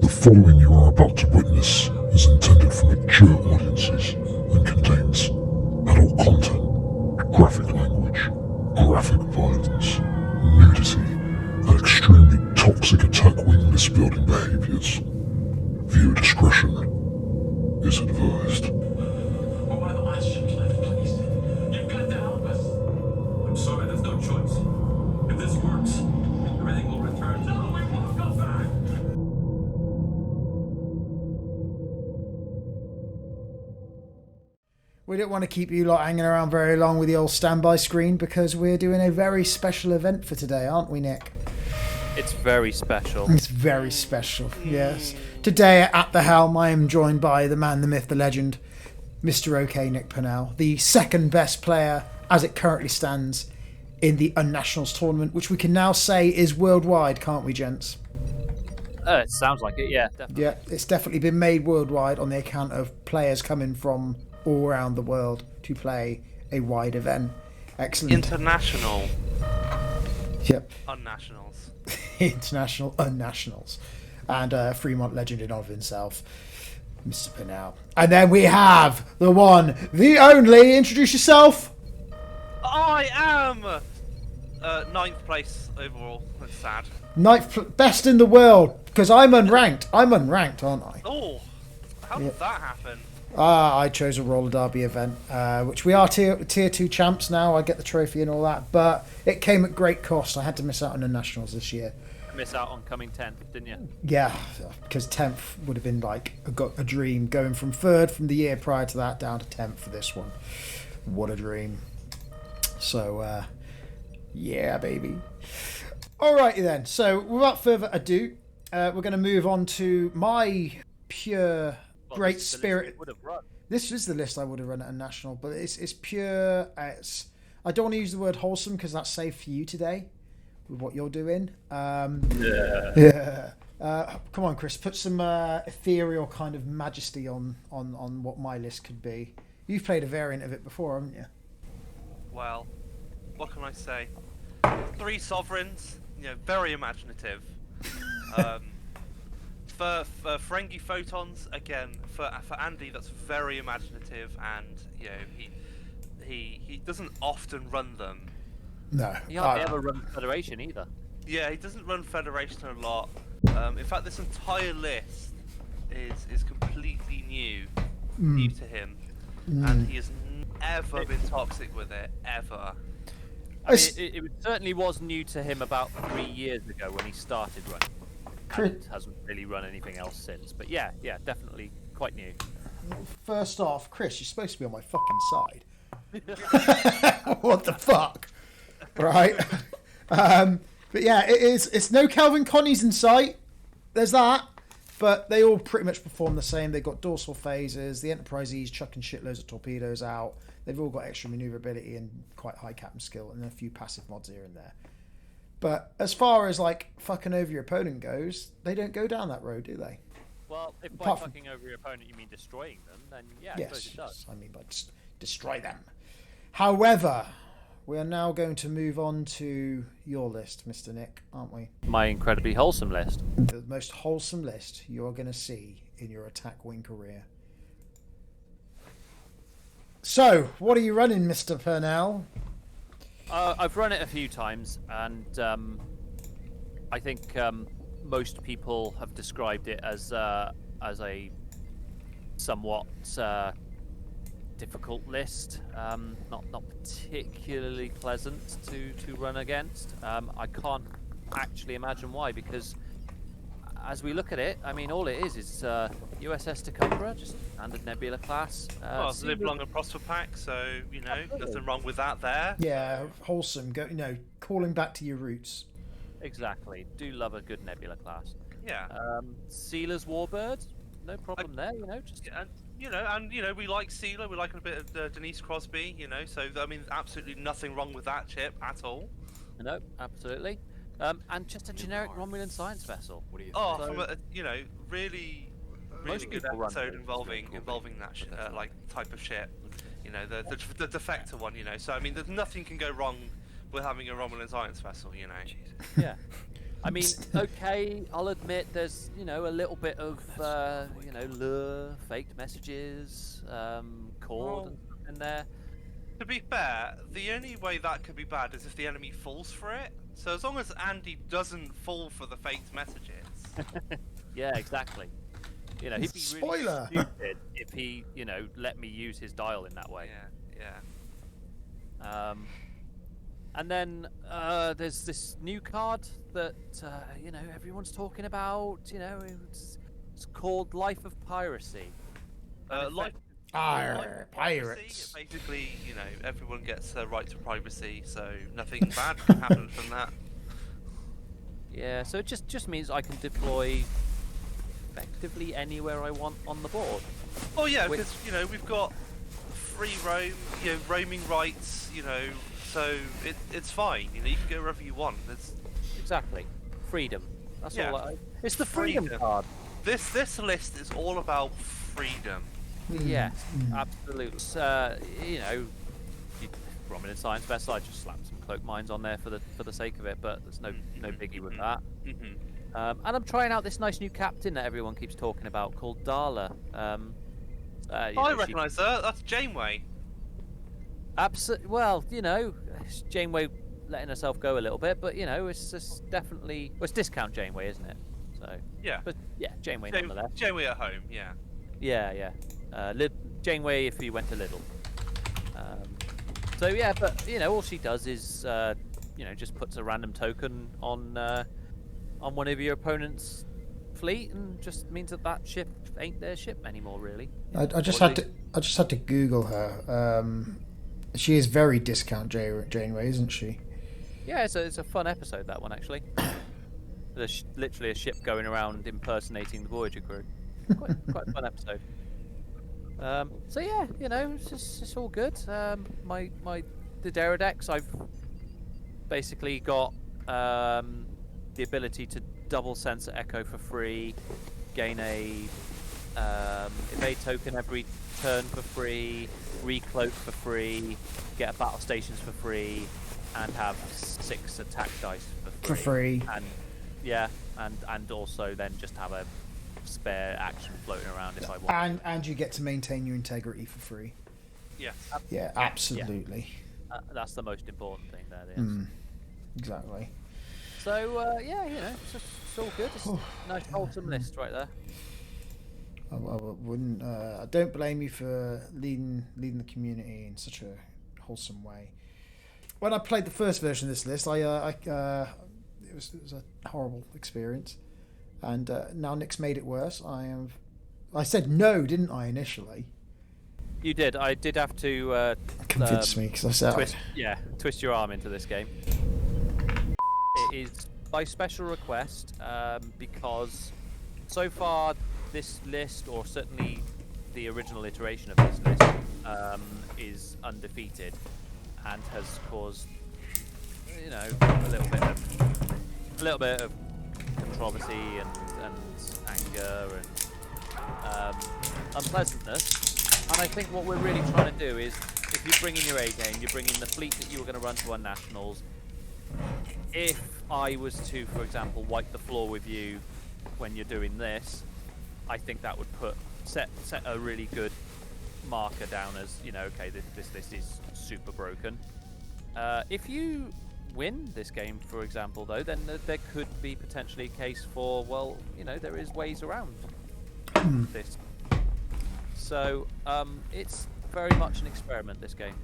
The following you are about to witness is intended for mature audiences and contains adult content, graphic language, graphic violence, nudity, and extremely toxic attack wing list building behaviours. Viewer discretion is advised. Why the last ship's left, please? You've got to help us. I'm sorry, there's no choice. If this works, everything will return. No, we won't go back. We don't want to keep you lot hanging around very long with the old standby screen because we're doing a very special event for today, aren't we, Nick? It's very special. It's very special, yes. Today at the helm, I am joined by the man, the myth, the legend, Mr. OK Nick Purnell, the second best player as it currently stands in the Unnationals tournament, which we can now say is worldwide, can't we, gents? It sounds like it, yeah, definitely. Yeah, it's definitely been made worldwide on the account of players coming from all around the world to play a wide event. Excellent. International. Yep. Unnationals. International Unnationals. And Fremont legend in of himself, Mr. Purnell. And then we have the one, the only, introduce yourself. I am ninth place overall. That's sad. Best in the world, because I'm unranked. I'm unranked, aren't I? Oh, how did that happen? I chose a roller derby event, which we are tier 2 champs now. I get the trophy and all that, but it came at great cost. I had to miss out on the nationals this year. Miss out on coming 10th, didn't you? Yeah, because 10th would have been like a dream, going from 3rd from the year prior to that down to 10th for this one. What a dream. So, yeah, baby. Alrighty then. So, without further ado, we're going to move on to my pure great spirit. This is the list I would have run at a national, but it's pure. I don't want to use the word wholesome because that's safe for you today with what you're doing. Yeah. Come on, Chris. Put some ethereal kind of majesty on what my list could be. You've played a variant of it before, haven't you? Well, what can I say? 3 sovereigns. Very imaginative. For Ferengi photons, again, for Andy, that's very imaginative, and he doesn't often run them. No. He hardly ever run Federation either. Yeah, he doesn't run Federation a lot. In fact, this entire list is completely new to him, and he has never been toxic with it, ever. I mean, it certainly was new to him about 3 years ago when he started running. And hasn't really run anything else since. But yeah, definitely quite new. First off, Chris, you're supposed to be on my fucking side. What the fuck? Right. But yeah, it's no Calvin Connies in sight. There's that. But they all pretty much perform the same. They've got dorsal phases. The Enterprise E's chucking shitloads of torpedoes out. They've all got extra maneuverability and quite high captain skill, and a few passive mods here and there. But as far as like fucking over your opponent goes, they don't go down that road, do they? Well, if by fucking over your opponent you mean destroying them, then yeah, I suppose it does. I mean by destroy them. However, we are now going to move on to your list, Mr. Nick, aren't we? My incredibly wholesome list. The most wholesome list you're going to see in your attack wing career. So, what are you running, Mr. Purnell? I've run it a few times, and I think most people have described it as a somewhat difficult list, not particularly pleasant to run against. I can't actually imagine why, because as we look at it, I mean, all it is USS Tacubra, just standard Nebula class. It's live long and prosper pack, so nothing wrong with that there. Yeah, wholesome. Calling back to your roots. Exactly. Do love a good Nebula class. Yeah. Sealer's Warbird, no problem there. Just we like Sealer. We like a bit of Denise Crosby. So I mean, absolutely nothing wrong with that chip at all. No, absolutely. And just a generic Romulan science vessel. What do you think? Oh, from a really good episode involving that type of ship. The defector one. So I mean, there's nothing can go wrong with having a Romulan science vessel. Yeah. I mean, okay, I'll admit there's, a little bit of, lure, faked messages, cord and stuff in there. To be fair, the only way that could be bad is if the enemy falls for it. So as long as Andy doesn't fall for the faked messages. Yeah, exactly. He'd be really Spoiler! stupid if he, let me use his dial in that way. Yeah. And then there's this new card that everyone's talking about. It's called Life of Piracy. Like Pirates. Basically, everyone gets a right to privacy, so nothing bad can happen from that. Yeah, so it just means I can deploy effectively anywhere I want on the board. Oh yeah, because we've got free roam, roaming rights, so it's fine. You can go wherever you want. Exactly, freedom. That's Yeah. all. It's the freedom card. This list is all about freedom. Yes, absolutely. Prominent science vest. I just slapped some cloak mines on there for the sake of it, but there's no biggie with that. And I'm trying out this nice new captain that everyone keeps talking about called Darla. I recognise her. That's Janeway. Well, it's Janeway letting herself go a little bit, but it's just definitely it's discount Janeway, isn't it? So Yeah. but yeah, Janeway nonetheless. Janeway at home. Yeah. Yeah. Janeway if you went to Lidl. So yeah, but all she does is just puts a random token on one of your opponent's fleet, and just means that ship ain't their ship anymore, really. I just had to Google her. She is very discount Janeway, isn't she? Yeah, it's a fun episode, that one, actually. There's literally a ship going around impersonating the Voyager crew. Quite a fun episode. So yeah, it's all good. My Didera decks, I've basically got the ability to double sensor echo for free, gain a evade token every turn for free, recloak for free, get a battle stations for free, and have 6 attack dice for free. And yeah, and also then just have a spare action floating around if I want. And you get to maintain your integrity for free. Yes. Yeah, absolutely. Yeah. That's the most important thing there. Yes. Exactly. So it's all good. It's a nice wholesome list right there. I wouldn't. I don't blame you for leading the community in such a wholesome way. When I played the first version of this list, it was a horrible experience, and now Nick's made it worse. I said no, didn't I initially? You did. I did have to convince me because I said twist your arm into this game. It is by special request because so far this list, or certainly the original iteration of this list, is undefeated and has caused a little bit of controversy and anger and unpleasantness. And I think what we're really trying to do is, if you bring in your A game, you bring in the fleet that you were going to run to on nationals. If I was to, for example, wipe the floor with you when you're doing this, I think that would set a really good marker down as, okay, this is super broken. If you win this game, for example, though, then there could be potentially a case for, well, there is ways around this. So it's very much an experiment, this game.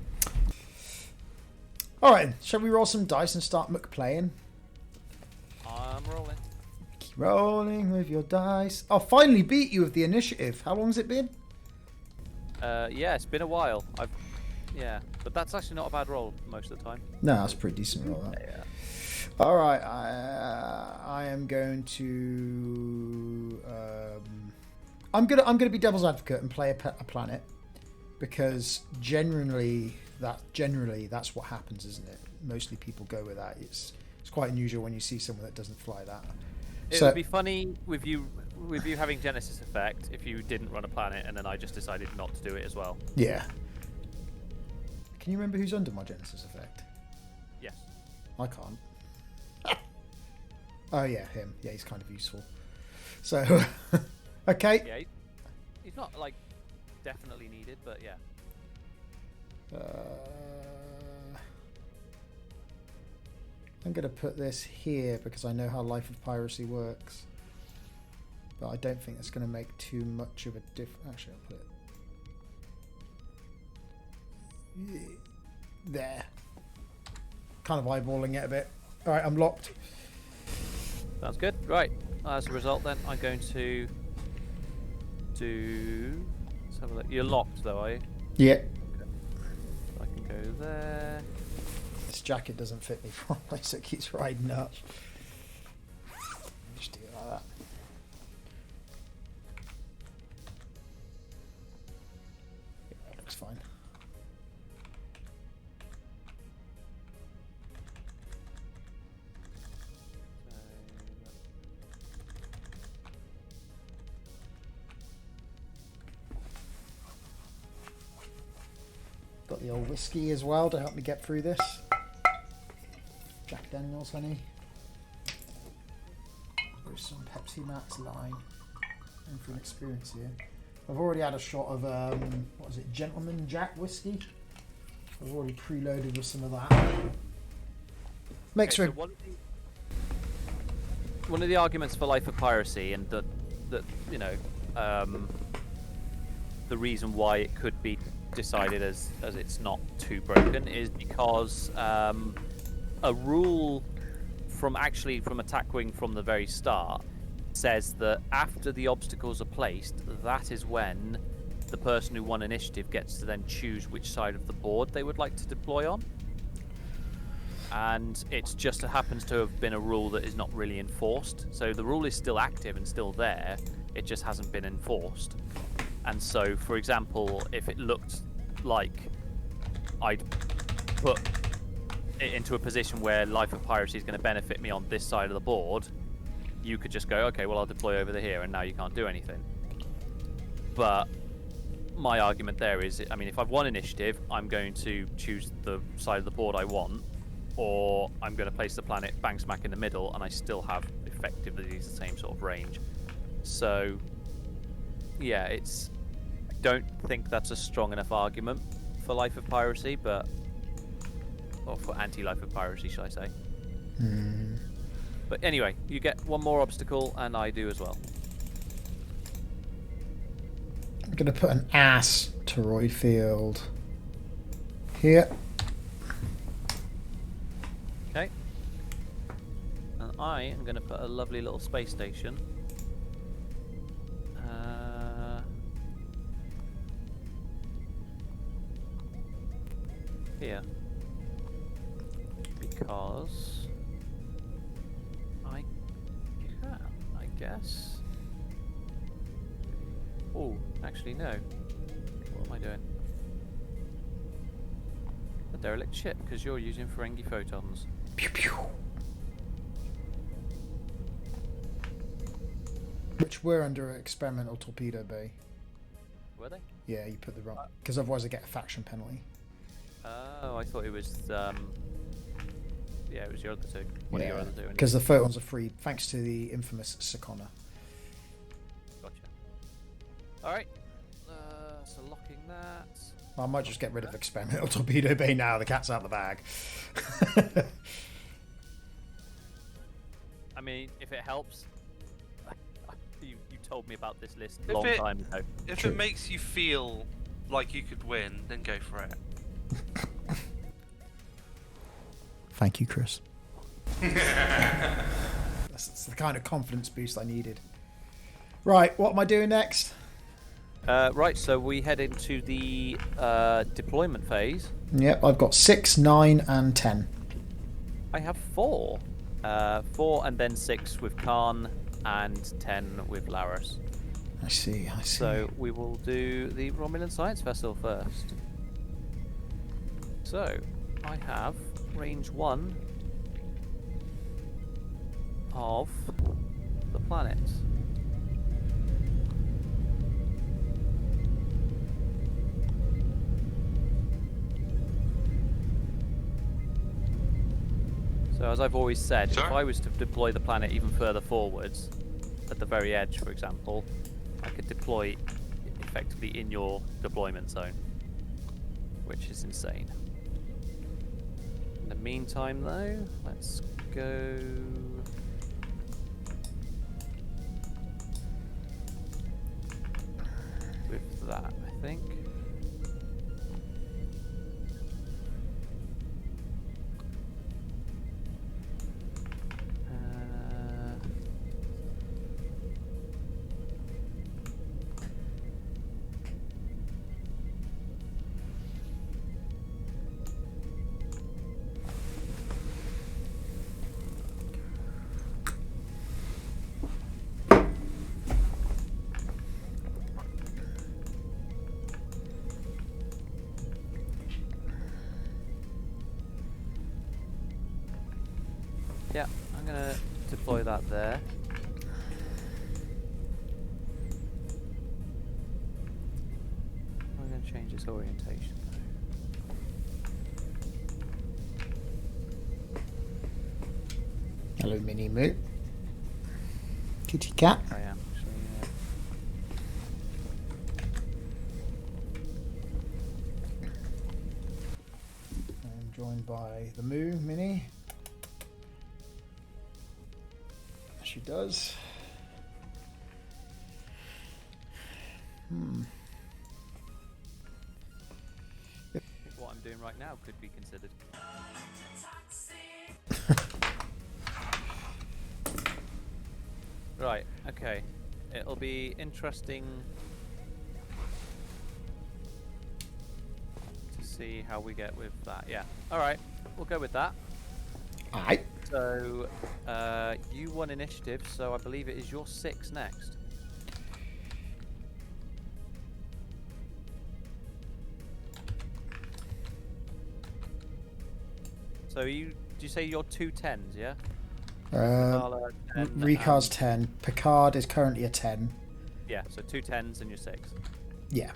All right, shall we roll some dice and start McPlaying? I'm rolling. Keep rolling with your dice. I'll finally beat you with the initiative. How long has it been? Yeah, it's been a while. But that's actually not a bad roll most of the time. No, that's a pretty decent roll. That. Yeah. All right, I am going to. I'm gonna be devil's advocate and play a planet, because generally that's what happens, isn't it? Mostly people go with that. It's quite unusual when you see someone that doesn't fly that. It would be funny with you having Genesis Effect if you didn't run a planet and then I just decided not to do it as well. Yeah. Can you remember who's under my Genesis Effect? Yes. I can't. Oh yeah, him. Yeah, he's kind of useful. So, okay. Yeah, he's not like definitely needed, but yeah. I'm going to put this here because I know how Life of Piracy works. But I don't think it's going to make too much of a difference. Actually, I'll put it there. Kind of eyeballing it a bit. Alright, I'm locked. Sounds good. Right. As a result, then, I'm going to do... Let's have a look. You're locked, though, are you? Yeah. I can go there. This jacket doesn't fit me properly, so it keeps riding up. Just do it like that. Yeah, that looks fine. Got the old whiskey as well to help me get through this. Jack Daniels, honey. There's some Pepsi Max line. Going for an experience here. I've already had a shot of, what is it, Gentleman Jack whiskey. I've already preloaded with some of that. Makes Okay, for... so one of the arguments for Life of Piracy, and that you know, the reason why it could be decided as it's not too broken is because a rule from attack wing from the very start says that after the obstacles are placed, that is when the person who won initiative gets to then choose which side of the board they would like to deploy on. And it just happens to have been a rule that is not really enforced. So the rule is still active and still there, it just hasn't been enforced. And so, for example, if it looked like I'd put it into a position where Life of Piracy is going to benefit me on this side of the board, you could just go, okay, well, I'll deploy over here, and now you can't do anything. But my argument there is, I mean, if I've won initiative, I'm going to choose the side of the board I want, or I'm going to place the planet bang smack in the middle, and I still have effectively the same sort of range. So, yeah, I don't think that's a strong enough argument for Life of Piracy, or for anti-Life of Piracy, shall I say. But anyway, you get one more obstacle, and I do as well. I'm going to put an asteroid field here. Okay. And I am going to put a lovely little space station here, because I can, I guess. Oh, actually no. What am I doing? A derelict ship, because you're using Ferengi photons. Pew pew. Which were under experimental torpedo bay. Were they? Yeah, you put the wrong... Because otherwise I get a faction penalty. Oh, I thought it was, yeah, it was your other two. One of your other two. Because the photons are free, thanks to the infamous Sakona. Gotcha. Alright, so locking that. I might just get rid of experimental torpedo bay now, the cat's out of the bag. I mean, if it helps, you told me about this list a long time ago. If it makes you feel like you could win, then go for it. Thank you, Chris. That's the kind of confidence boost I needed. Right, what am I doing next? Right, so we head into the deployment phase. Yep, I've got 6, 9, and 10. I have 4. 4 and then 6 with Khan and 10 with Laris. I see. So we will do the Romulan Science Vessel first. So I have range 1 of the planet. So So as I've always said, Sir? if I was to deploy the planet even further forwards, at the very edge, for example, I could deploy effectively in your deployment zone, which is insane. In the meantime, though, let's go. With that, I think. Yeah, I'm gonna deploy that there. I'm gonna change its orientation. Hello, Mini Moo. Kitty cat. I am actually. I'm joined by the Moo Mini. She does. What I'm doing right now could be considered. Right, okay. It'll be interesting to see how we get with that. Yeah. Alright, we'll go with that. Aye. So, you won initiative, so I believe it is your 6 next. So do you say you're 2 10s, yeah? Carla, 10, Ricard's 10. Picard is currently a 10. Yeah, so 2 10s and you're 6. Yeah.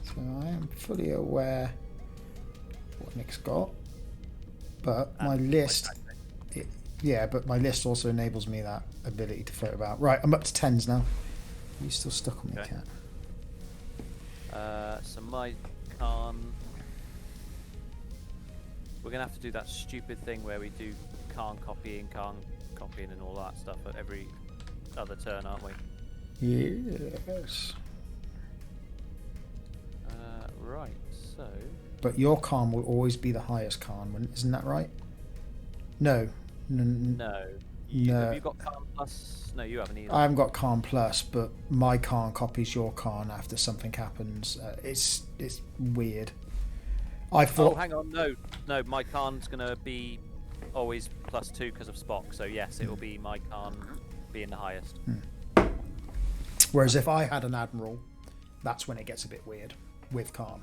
So I am fully aware what Nick's got, but my list, yeah, but my list also enables me that ability to float about. Right, I'm up to 10s now. You still stuck on me, Okay. cat? So my Khan, we're gonna have to do that stupid thing where we do Khan copying and all that stuff at every other turn, aren't we? Yes. Right, so But your Khan will always be the highest Khan, isn't that right? No. no. No. Have you got Khan plus? No, you haven't either. I haven't got Khan Plus, but my Khan copies your Khan after something happens. It's weird. I Oh, thought. hang on, no, my Khan's gonna be always +2 because of Spock. So yes, it will be my Khan being the highest. Whereas if I had an Admiral, that's when it gets a bit weird with Khan.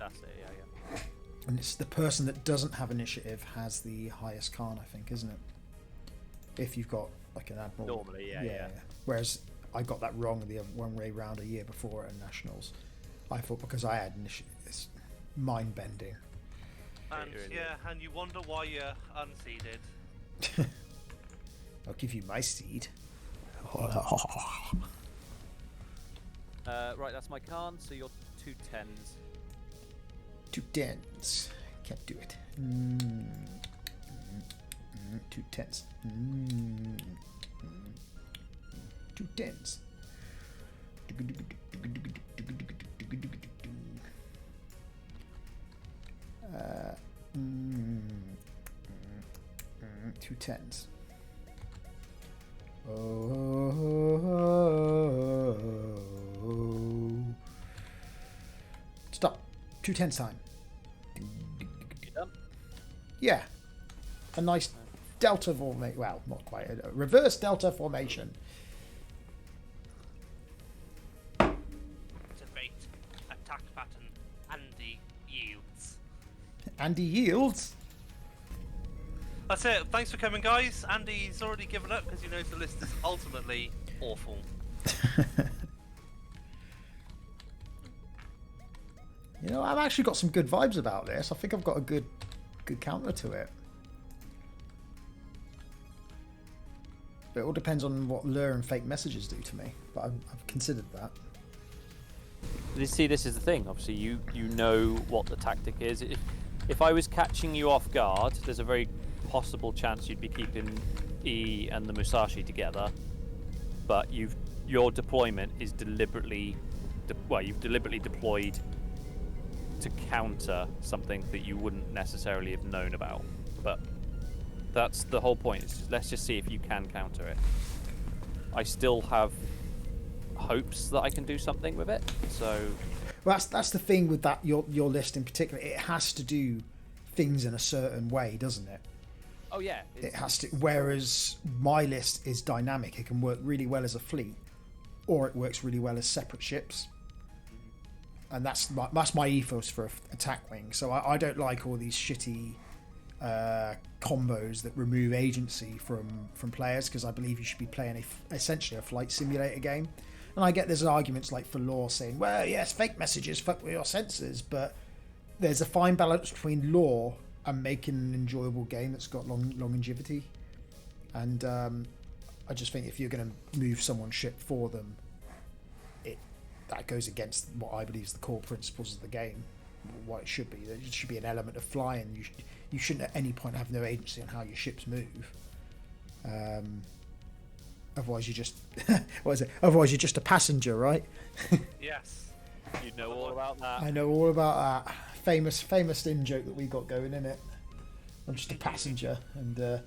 That's it. Yeah. And it's the person that doesn't have initiative has the highest Khan, I think, isn't it? If you've got like an Admiral. Normally, yeah. Whereas I got that wrong the other one way round a year before at Nationals. I thought because I had initiative, it's mind bending. And yeah, and you wonder why you're unseeded. I'll give you my seed. Right, that's my Khan. So you're 2 10s. 2 10s. Can't do it. 2 10s. 2 10s. 2 10s. Stop. 2 10s time. You done? Yeah. A nice delta formation. Well, not quite. A reverse delta formation. Activate attack pattern Andy yields. Andy yields. That's it. Thanks for coming, guys. Andy's already given up because he knows the list is ultimately awful. You know, I've actually got some good vibes about this. I think I've got a good counter to it. But it all depends on what lure and fake messages do to me. But I've considered that. You see, this is the thing. Obviously, you know what the tactic is. If I was catching you off guard, there's a very possible chance you'd be keeping E and the Musashi together. But your deployment is deliberately, you've deliberately deployed to counter something that you wouldn't necessarily have known about. But that's the whole point. Let's just see if you can counter it. I still have hopes that I can do something with it. So Well, that's the thing with that your list in particular. It has to do things in a certain way, doesn't it? oh yeah, It has to. Whereas my list is dynamic. It can work really well as a fleet, or it works really well as separate ships. And that's my ethos for attack wing. So I don't like all these shitty combos that remove agency from players, because I believe you should be playing essentially a flight simulator game. And I get there's arguments like for lore saying, well, yes, fake messages fuck with your sensors, but there's a fine balance between lore and making an enjoyable game that's got longevity. And I just think if you're going to move someone's ship for them, that goes against what I believe is the core principles of the game, what it should be. There should be an element of flying. You shouldn't at any point have no agency on how your ships move. Otherwise, you just what is it? Otherwise, you're just a passenger, right? Yes. you know all about that. I know all about that famous in joke that we got going in it. I'm just a passenger, and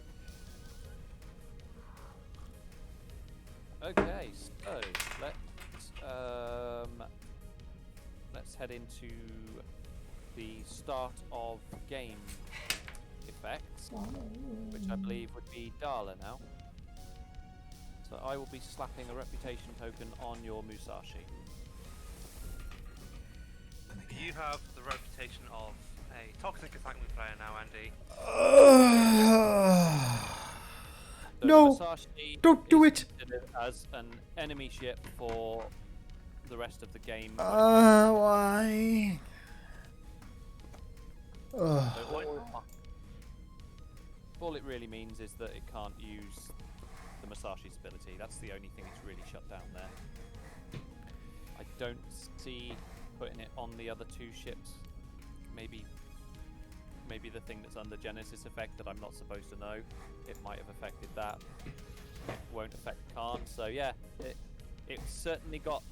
Okay, so let's head into the start of game effects, which I believe would be Dala now. So I will be slapping a reputation token on your Musashi. You have the reputation of a toxic attack wing player now, Andy. So No, the Musashi don't do is it. considered as an enemy ship for the rest of the game. Why? So all it really means is that it can't use the Musashi's ability. That's the only thing it's really shut down there. I don't see putting it on the other two ships. Maybe the thing that's under Genesis effect that I'm not supposed to know. It might have affected that. It won't affect Khan. So yeah, it's certainly got.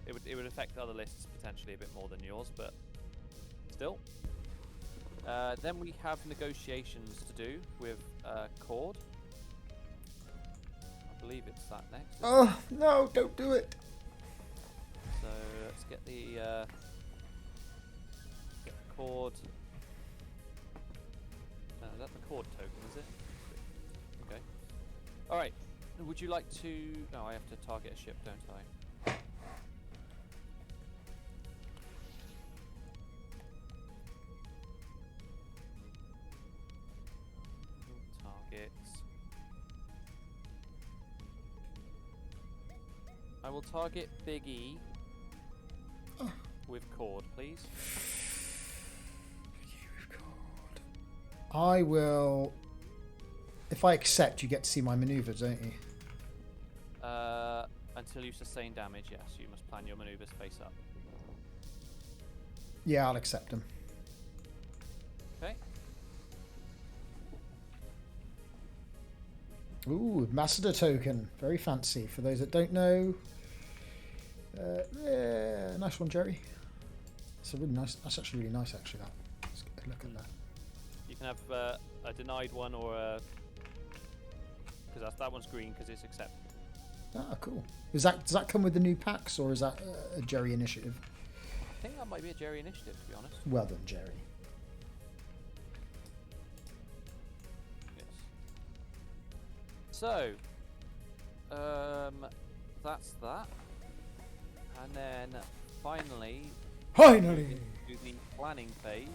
It would affect other lists potentially a bit more than yours, but still. Then we have negotiations to do with Cord. I believe it's that next. Oh no! Don't do it. So let's get the Cord. Is that the Cord token? Is it? Okay. All right. Would you like to? No, I have to target a ship, don't I? Targets. I will target Big E with Cord, please. I will. If I accept, you get to see my maneuvers, don't you? Until you sustain damage, yes, you must plan your maneuvers face up. Yeah, I'll accept them. Okay. Ooh, Ambassador token. Very fancy. For those that don't know. Yeah, nice one, Jerry. It's a really nice. That's actually really nice, actually. That. Let's get a look at that. You can have a denied one or a. Because that one's green because it's accepted. Ah, cool. Does that come with the new packs, or is that a Jerry initiative? I think that might be a Jerry initiative, to be honest. Well done, Jerry. Yes. So, that's that. And then finally, Finally. do the planning phase.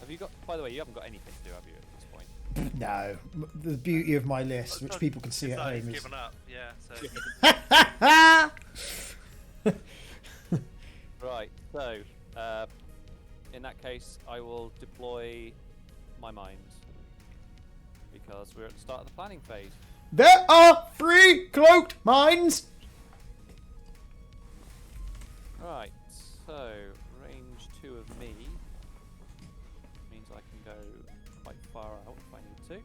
Have you got? By the way, you haven't got anything to do, have you, at this point? No, the beauty of my list, which people can see at He's home, is given up. Yeah. So Right. So, in that case, I will deploy my mind because we're at the start of the planning phase. there are 3 cloaked mines. Right. So, range 2 of me means I can go quite far out if I need to.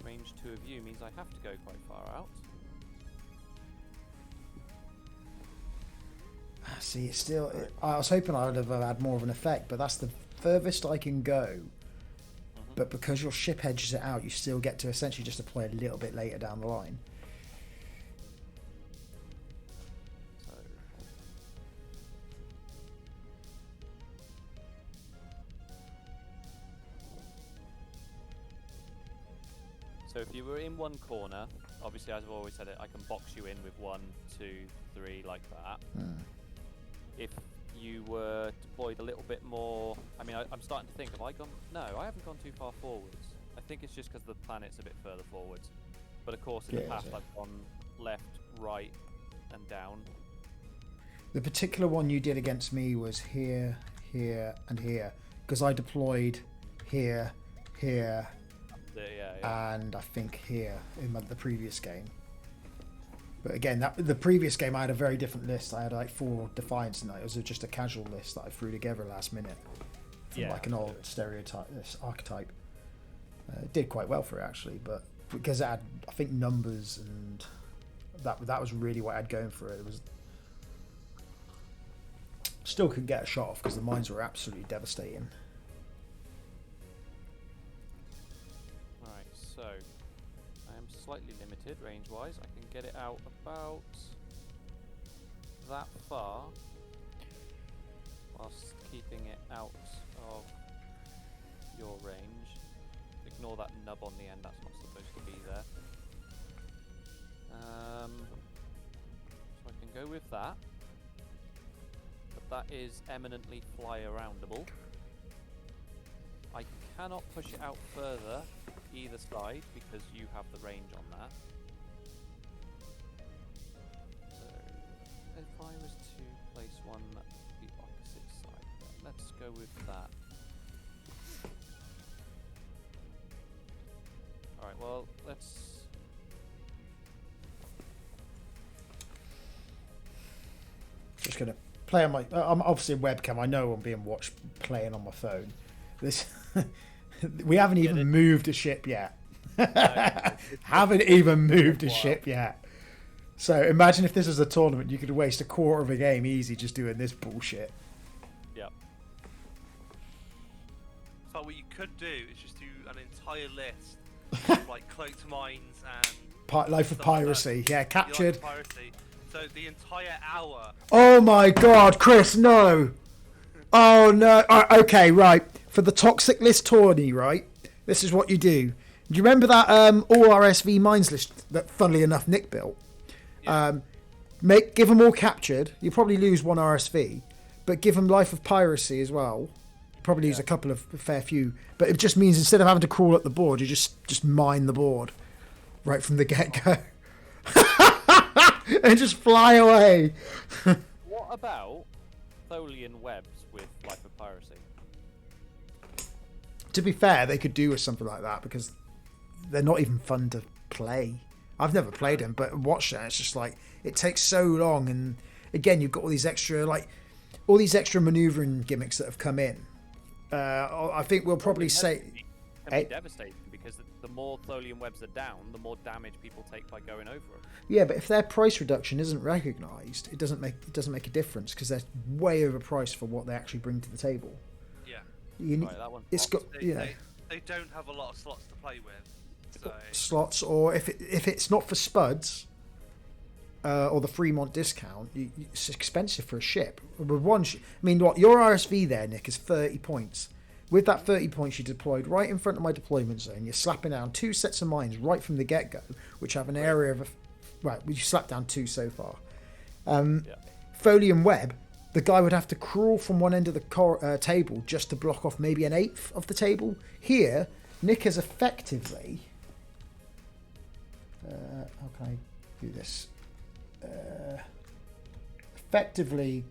Range 2 of you means I have to go quite far out. See, it's still. I was hoping I would have had more of an effect, but that's the furthest I can go. But because your ship edges it out, you still get to essentially just deploy a little bit later down the line. So if you were in one corner, obviously, as I've always said it, I can box you in with 1, 2, 3, like that. If you were deployed a little bit more, I mean, I'm starting to think, have I gone? No, I haven't gone too far forwards. I think it's just because the planet's a bit further forwards. But of course, in the past, I've gone left, right, and down. The particular one you did against me was here, here, and here, because I deployed here, here, and I think here in the previous game. But again, the previous game I had a very different list. I had like 4 Defiance, and it was just a casual list that I threw together last minute from like an old stereotype, this archetype. It did quite well for it actually, but because it had, I think, numbers, and that was really what I had going for it. It was still couldn't get a shot off because the mines were absolutely devastating. Right, so I am slightly limited range-wise. I can get it out about that far whilst keeping it out of your range. Ignore that nub on the end, that's not supposed to be there. So I can go with that. But that is eminently fly-aroundable. I cannot push it out further either side because you have the range on that. So if I was to place one at the opposite side, then let's go with that. Alright, well, let's... Just gonna play on my. I'm obviously webcam. I know I'm being watched playing on my phone. This we haven't even moved a ship yet. Haven't even moved a ship yet. So imagine if this was a tournament, you could waste a quarter of a game easy just doing this bullshit. Yep. So what you could do is just do an entire list of like cloaked mines and Life of Piracy, like yeah, captured. Life of Piracy. So the entire hour. Oh my god, Chris, no! Oh no! Okay, right. For the Toxic list tourney, right? This is what you do. Do you remember that all RSV mines list that, funnily enough, Nick built? Yeah. Give them all captured. You probably lose 1 RSV, but give them Life of Piracy as well. Probably lose a couple of a fair few, but it just means instead of having to crawl up the board, you just mine the board right from the get-go. And just fly away. What about Tholian webs with Life of Piracy? To be fair, they could do with something like that because they're not even fun to play. I've never played them, but watch that. It's just like it takes so long, and again, you've got all these extra maneuvering gimmicks that have come in. I think we'll probably say can be devastating because the more Tholian webs are down, the more damage people take by going over them. Yeah, but if their price reduction isn't recognised, it doesn't make a difference because they're way overpriced for what they actually bring to the table. Yeah. Right, that one's It's got They don't have a lot of slots to play with. So. Slots, or if it's not for Spuds or the Fremont discount, it's expensive for a ship. With one, I mean, what your RSV there, Nick, is 30 points. With that 30 points, you deployed right in front of my deployment zone. You're slapping down 2 sets of mines right from the get-go, which have an area of... Right, we slapped down 2 so far. Folium Web the guy would have to crawl from one end of the table just to block off maybe an eighth of the table. Here, Nick has effectively... how can I do this? Effectively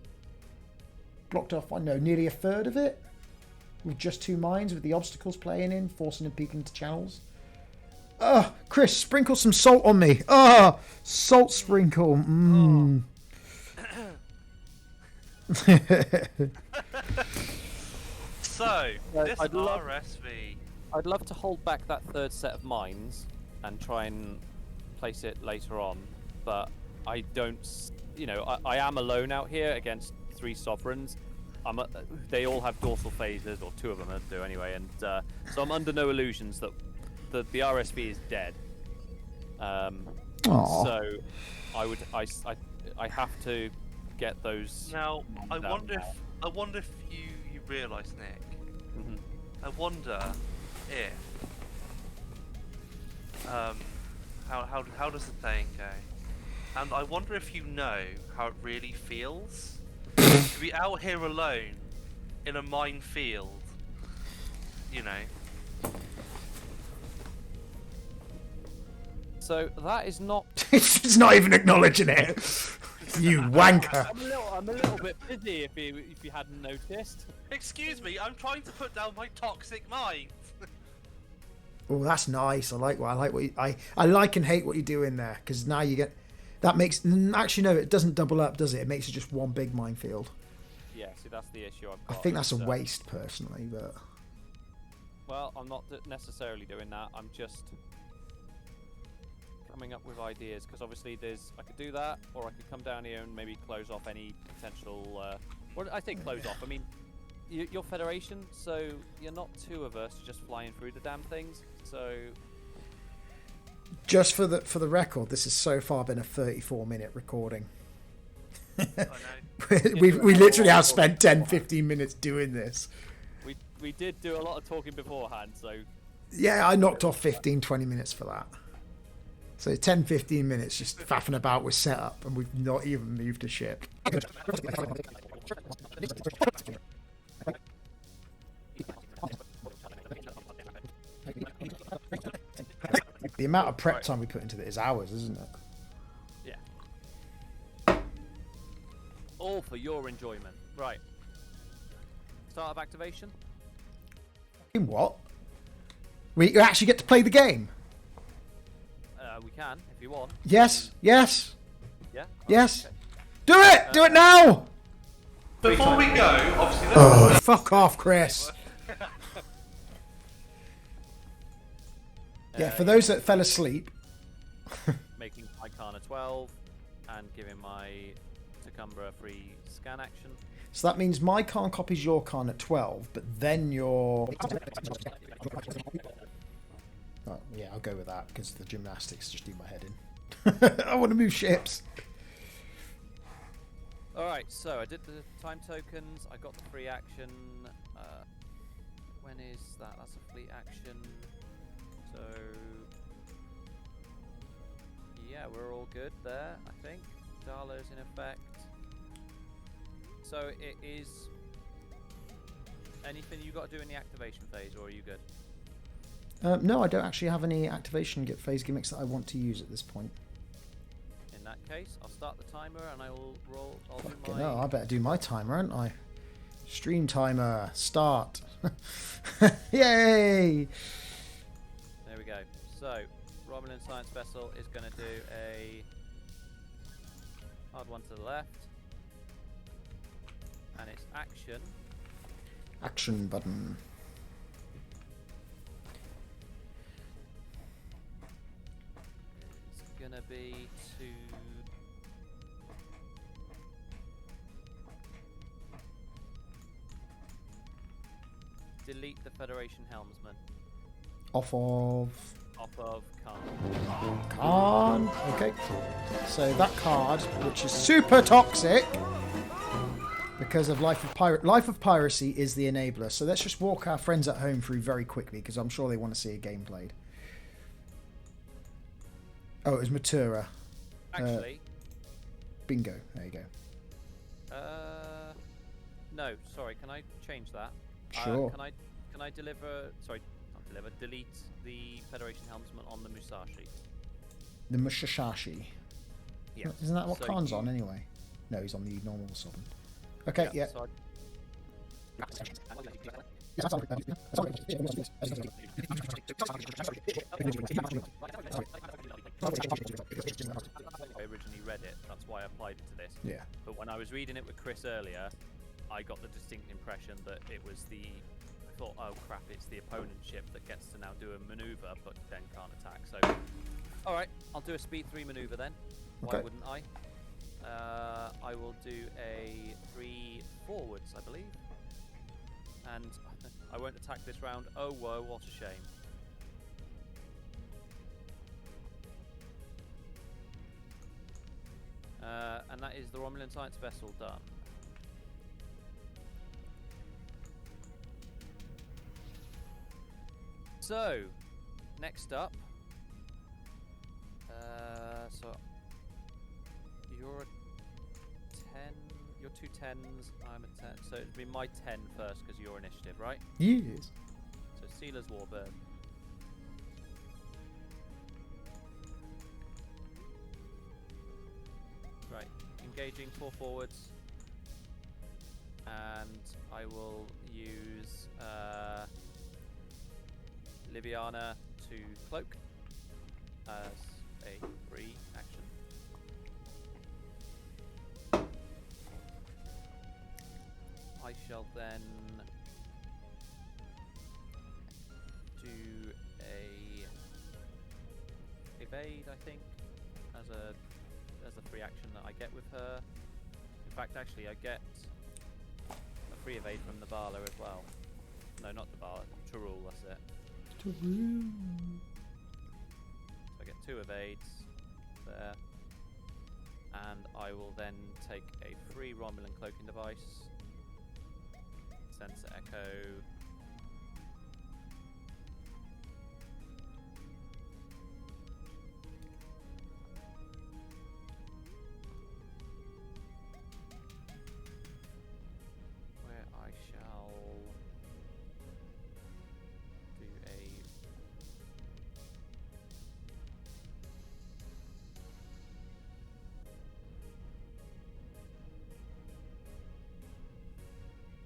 blocked off, I know, nearly a third of it with just 2 mines, with the obstacles playing in, forcing him peek into channels. Chris, sprinkle some salt on me. Salt sprinkle. Mmm. So, this I'd love- RSV. I'd love to hold back that third set of mines and try and place it later on, but I don't. You know, I am alone out here against 3 sovereigns. They all have dorsal phases, or 2 of them do anyway, and so I'm under no illusions that the RSV is dead. So I have to get those. Now, I down wonder now. if you realise, Nick. Mhm. I wonder if how does the saying go? And I wonder if you know how it really feels to be out here alone in a minefield. You know. So that is not. It's not even acknowledging it. You wanker. I'm a little bit busy if you hadn't noticed. Excuse me, I'm trying to put down my toxic mines. Oh, that's nice. I like what I like and hate what you do in there, because now you get that makes actually no, it doesn't double up, does it? It makes it just one big minefield. Yeah, see, that's the issue I've I got. think that's a is, waste personally, but Well, I'm not necessarily doing that. I'm just coming up with ideas, because obviously I could do that, or I could come down here and maybe close off any potential. Well, I think close off. I mean, you're Federation, so you're not too averse to just flying through the damn things. So just for the record, this has so far been a 34-minute recording. I know. we literally have spent 10-15 minutes doing this. we did do a lot of talking beforehand, so Yeah, I knocked off 15-20 minutes for that. So 10-15 minutes just faffing about with setup, and we've not even moved a ship. The amount of prep time we put into it is hours, isn't it? yeah. All for your enjoyment. Right. Start of activation. In what? We actually get to play the game? We can, if you want. Yes, yes, Yeah? yes. Okay. Do it! Do it now! Before we go, obviously. Oh, fuck off, Chris. Yeah, for those that fell asleep. Making my Karna 12 and giving my Tacumba a free scan action. So that means my Khan copies your Khan at 12, but then your... Oh, yeah, I'll go with that, because the gymnastics just do my head in. I want to move ships. Alright, so I did the time tokens, I got the free action. When is that? That's a fleet action. So... yeah, we're all good there, I think. Darlo's in effect. So it is... anything you got to do in the activation phase, or are you good? No, I don't actually have any activation phase gimmicks that I want to use at this point. In that case, I'll start the timer and I will roll. I'll do Fucking my... hell, I better do my timer, aren't I? Stream timer, start. Yay! There we go. So, Romulan Science Vessel is going to do a hard one to the left. And its action Action button. is going to be to... delete the Federation Helmsman Off of... off of Khan. Khan. Okay. So that card, which is super toxic, because of Life of Piracy is the enabler. So let's just walk our friends at home through very quickly, because I'm sure they want to see a game played. Oh, it was Matura. Actually, Bingo. There you go. no, sorry. Can I change that? Sure. Can I deliver? Sorry, not deliver. Delete the Federation helmsman on the Musashi. The Musashi. Yeah. Isn't that what So Khan's you- on anyway? No, he's on the normal Sovereign. Okay, yeah. So I originally read it. That's why I applied it to this. Yeah. But when I was reading it with Chris earlier, I got the distinct impression that it was the. I thought, oh crap, it's the opponent's ship that gets to now do a maneuver, but then can't attack. So, all right, I'll do a speed 3 maneuver then. Why Okay. wouldn't I? I will do a 3 forwards, I believe, and I won't attack this round. Oh whoa, what a shame. And that is the Romulan Science Vessel done. So, next up, so you're a 10, you're 2 10s, I'm a 10, so it'd be my 10 first because you're initiative, right? Yes. So Sealer's Warbird. Right, engaging 4 forwards, and I will use Liviana to cloak as a free action. I shall then do a evade, I think, as a free action that I get with her. In fact, actually, I get a free evade from the Bala as well. No, not the Bala, Turul, that's it. So I get 2 evades there, and I will then take a free Romulan cloaking device, sensor echo, where I shall do a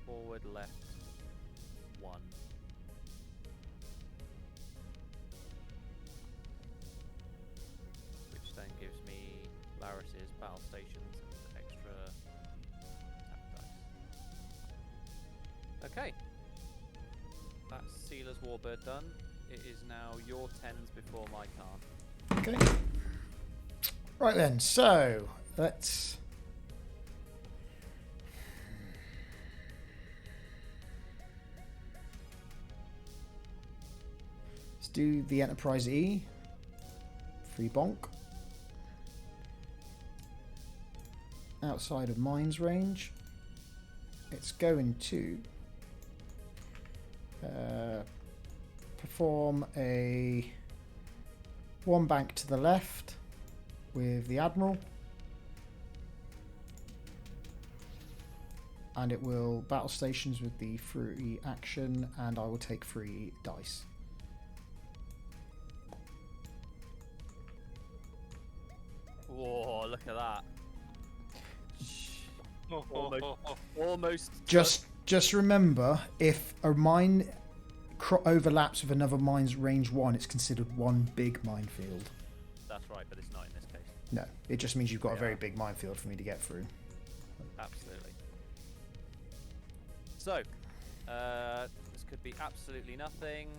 forward left 1. Which then gives me Laris's battle stations and extra attack dice. Okay. That's Sealer's Warbird done. It is now your 10s before my Khan. Okay. Right then, so let's do the Enterprise E. Free bonk. Outside of mines range. It's going to perform a 1 bank to the left with the Admiral. And it will battle stations with the free action, and I will take 3 dice. Whoa, look at that. Almost. Just remember, if a mine overlaps with another mine's range 1, it's considered one big minefield. That's right, but it's not in this case. No, it just means you've got a very big minefield for me to get through. Absolutely. So, this could be absolutely nothing.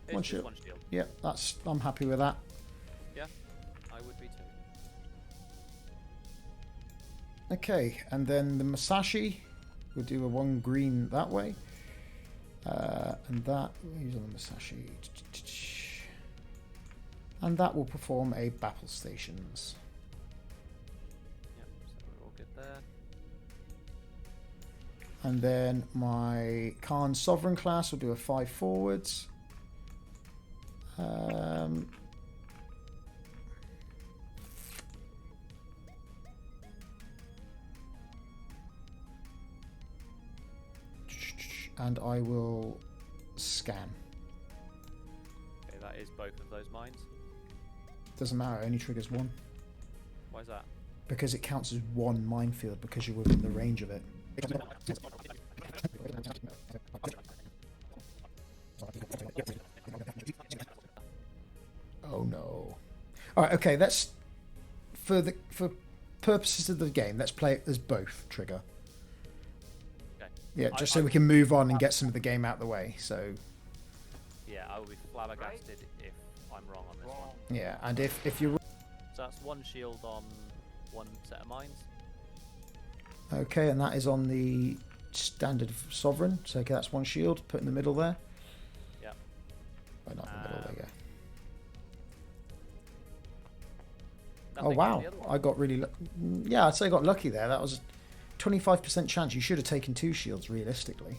It's One just shield. 1 shield. Yeah, I'm happy with that. Yeah, I would be too. Okay, and then the Musashi, we'll do a 1 green that way. And that, who's on the Musashi? And that will perform a battle stations. Yep, so we're all good there. And then my Khan Sovereign class will do a 5 forwards. and I will scan. Okay, that is both of those mines. Doesn't matter, it only triggers one. Why is that? Because it counts as one minefield because you're within the range of it. Oh no. Alright, okay, let's for purposes of the game, let's play it as both trigger. Okay. Yeah, just so we can move on and get some of the game out of the way. So Yeah, I will be flabbergasted if I'm wrong on this one. yeah, and if you're So that's one shield on one set of mines. okay, and that is on the standard sovereign. So okay, that's one shield. Put in the middle there. Yep. Oh, not in the middle. There you go. Oh Nothing wow, on the other one. I got really yeah, I'd say I got lucky there. That was a 25% chance. You should have taken 2 shields realistically.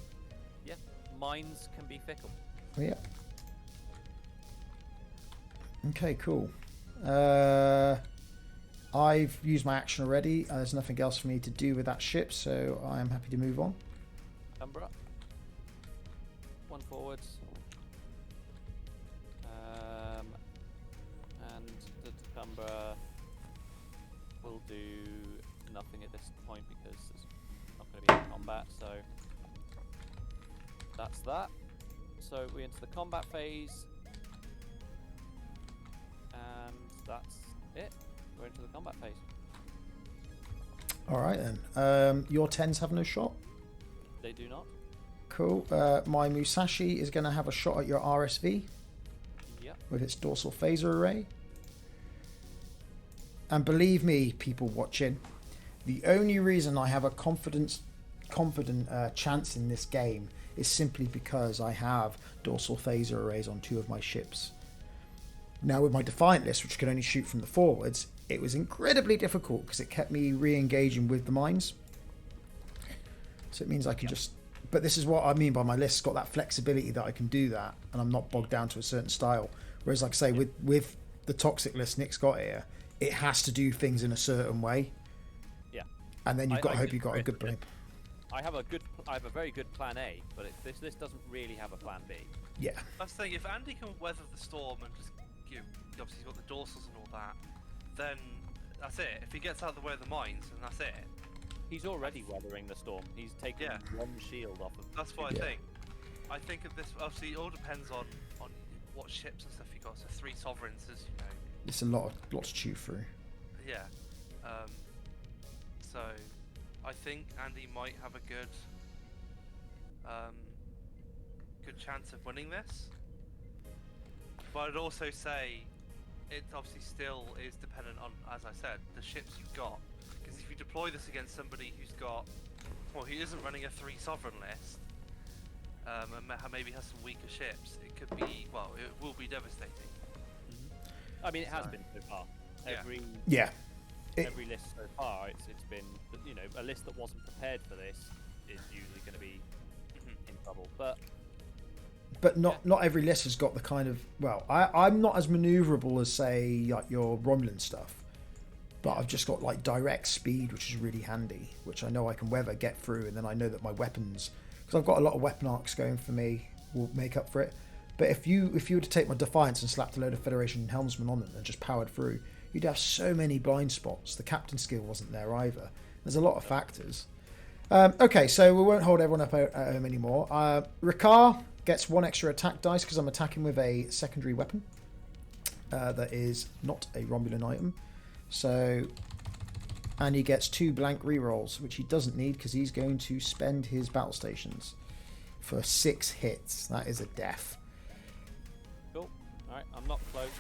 Yeah, mines can be fickle. Oh, yeah. Okay, cool. I've used my action already. There's nothing else for me to do with that ship, so I am happy to move on. Umbra. One forwards. And the Umbra will do nothing at this point because there's not going to be any combat, so that's that. So we enter the combat phase, and that's it. We're into the combat phase. All right then. Your 10s have no shot. They do not. Cool. My Musashi is going to have a shot at your RSV Yep. with its dorsal phaser array. And believe me, people watching, the only reason I have a confident chance in this game is simply because I have dorsal phaser arrays on 2 of my ships. Now with my Defiant list, which can only shoot from the forwards, it was incredibly difficult because it kept me re-engaging with the mines. So it means I can just... But this is what I mean by my list's got that flexibility that I can do that, and I'm not bogged down to a certain style. Whereas, like I say, with the Toxic list Nick's got here, it has to do things in a certain way. Yeah. And then you've got to hope did you've got a agree good plan. I have a very good plan A, but this doesn't really have a plan B. Yeah. That's the thing, if Andy can weather the storm and just obviously he's got the dorsals and all that, then that's it. If he gets out of the way of the mines, then that's it. He's already weathering the storm. He's taken one shield off of. That's what Yeah. I think. I think of this, obviously it all depends on what ships and stuff you got. So 3 sovereigns is, you know, It's a lot to chew through. yeah. So I think Andy might have a good chance of winning this. But I'd also say it obviously still is dependent on, as I said, the ships you've got. Because if you deploy this against somebody who's got, well, he isn't running a 3 sovereign list, and maybe has some weaker ships, it could be, well, it will be devastating. I mean, it has been so far. Yeah. Every list so far, it's been, you know, a list that wasn't prepared for this is usually going to be in trouble. But not every list has got the kind of... Well, I'm not as manoeuvrable as, say, like your Romulan stuff. But I've just got, like, direct speed, which is really handy. Which I know I can weather, get through, and then I know that my weapons... Because I've got a lot of weapon arcs going for me, will make up for it. But if you were to take my Defiance and slapped a load of Federation helmsmen on it and just powered through, you'd have so many blind spots. The captain skill wasn't there either. There's a lot of factors. Okay, so we won't hold everyone up at home anymore. Ricard gets 1 extra attack dice because I'm attacking with a secondary weapon that is not a Romulan item. So, and he gets 2 blank rerolls, which he doesn't need because he's going to spend his battle stations for 6 hits. That is a death. Cool. Alright, I'm not close.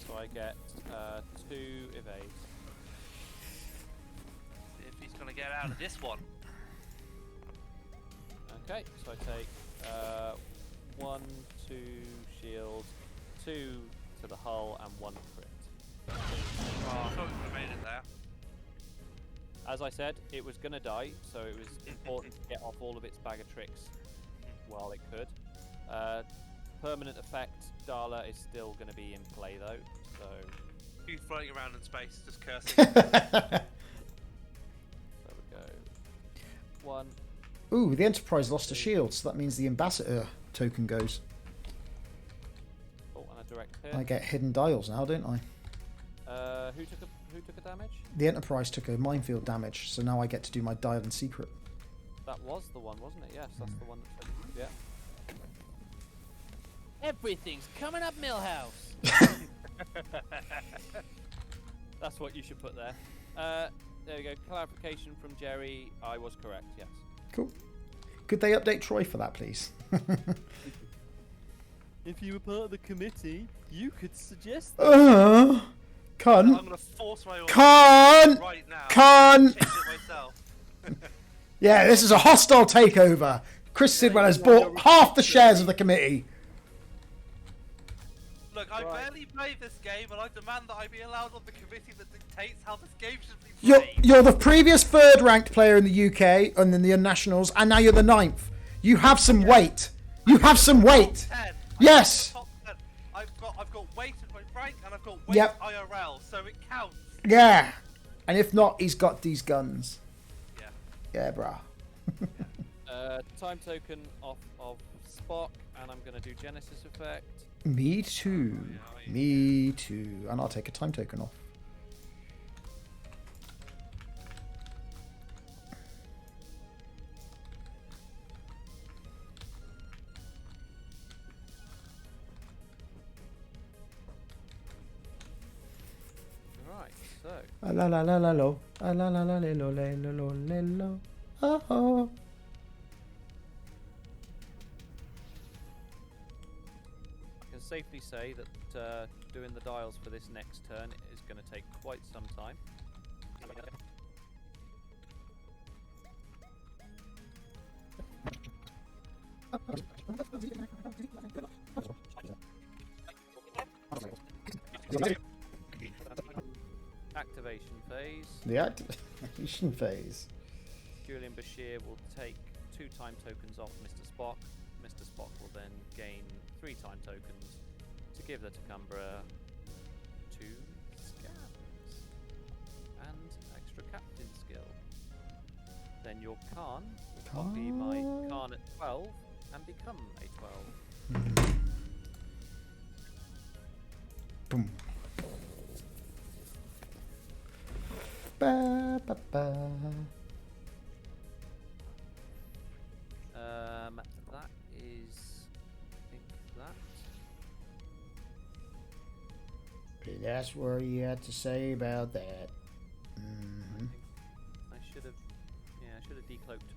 So I get 2 evades. See if he's going to get out of this one. Okay, so I take 1, 2 shield, 2 to the hull, and 1 crit. Oh, I thought we would have made it there. As I said, it was going to die, so it was important to get off all of its bag of tricks while it could. Permanent effect, Dala is still going to be in play though, so... He's floating around in space, just cursing. There we go. 1, Ooh, the Enterprise lost a shield, so that means the Ambassador token goes. Oh, and a direct hit. I get hidden dials now, don't I? Who took a damage? The Enterprise took a minefield damage, so now I get to do my dial in secret. That was the one, wasn't it? Yes, that's the one that took. Yeah. Everything's coming up, Millhouse. That's what you should put there. There we go. Clarification from Jerry. I was correct. Yes. Cool. Could they update Troy for that, please? If you were part of the committee, you could suggest. I'm Con. gonna force my order Con. right now. Con. Change it myself. Yeah, this is a hostile takeover. Chris Sidwell has bought half the shares of the committee. Look, I Right. barely played this game, and I demand that I be allowed on the committee that dictates how this game should be You're, played. you're the previous third ranked player in the UK and then the Nationals, and now you're the 9th. You have some weight. You have some weight. 10. Yes. Top 10. I've got weight in my rank, and I've got weight Yep. IRL, so it counts. Yeah. And if not, he's got these guns. Yeah. Yeah, brah. Time token off of Spock, and I'm going to do Genesis effect. Me too. Me too. And I'll take a time token off. Right, so La la la la lo. La la la le lo le lo lo le lo. Oh oh. I can safely say that doing the dials for this next turn is going to take quite some time. Activation phase. The activation phase. Julian Bashir will take 2 time tokens off Mr. Spock. Mr. Spock will then gain 3 time tokens to give the Taccumbra 2 scans and extra captain skill. Then your Khan will copy my Khan at 12 and become a 12. Boom. Ba, ba, ba. That is, I think that. That's what you had to say about that. Mm-hmm. I should have, yeah, I should have decloaked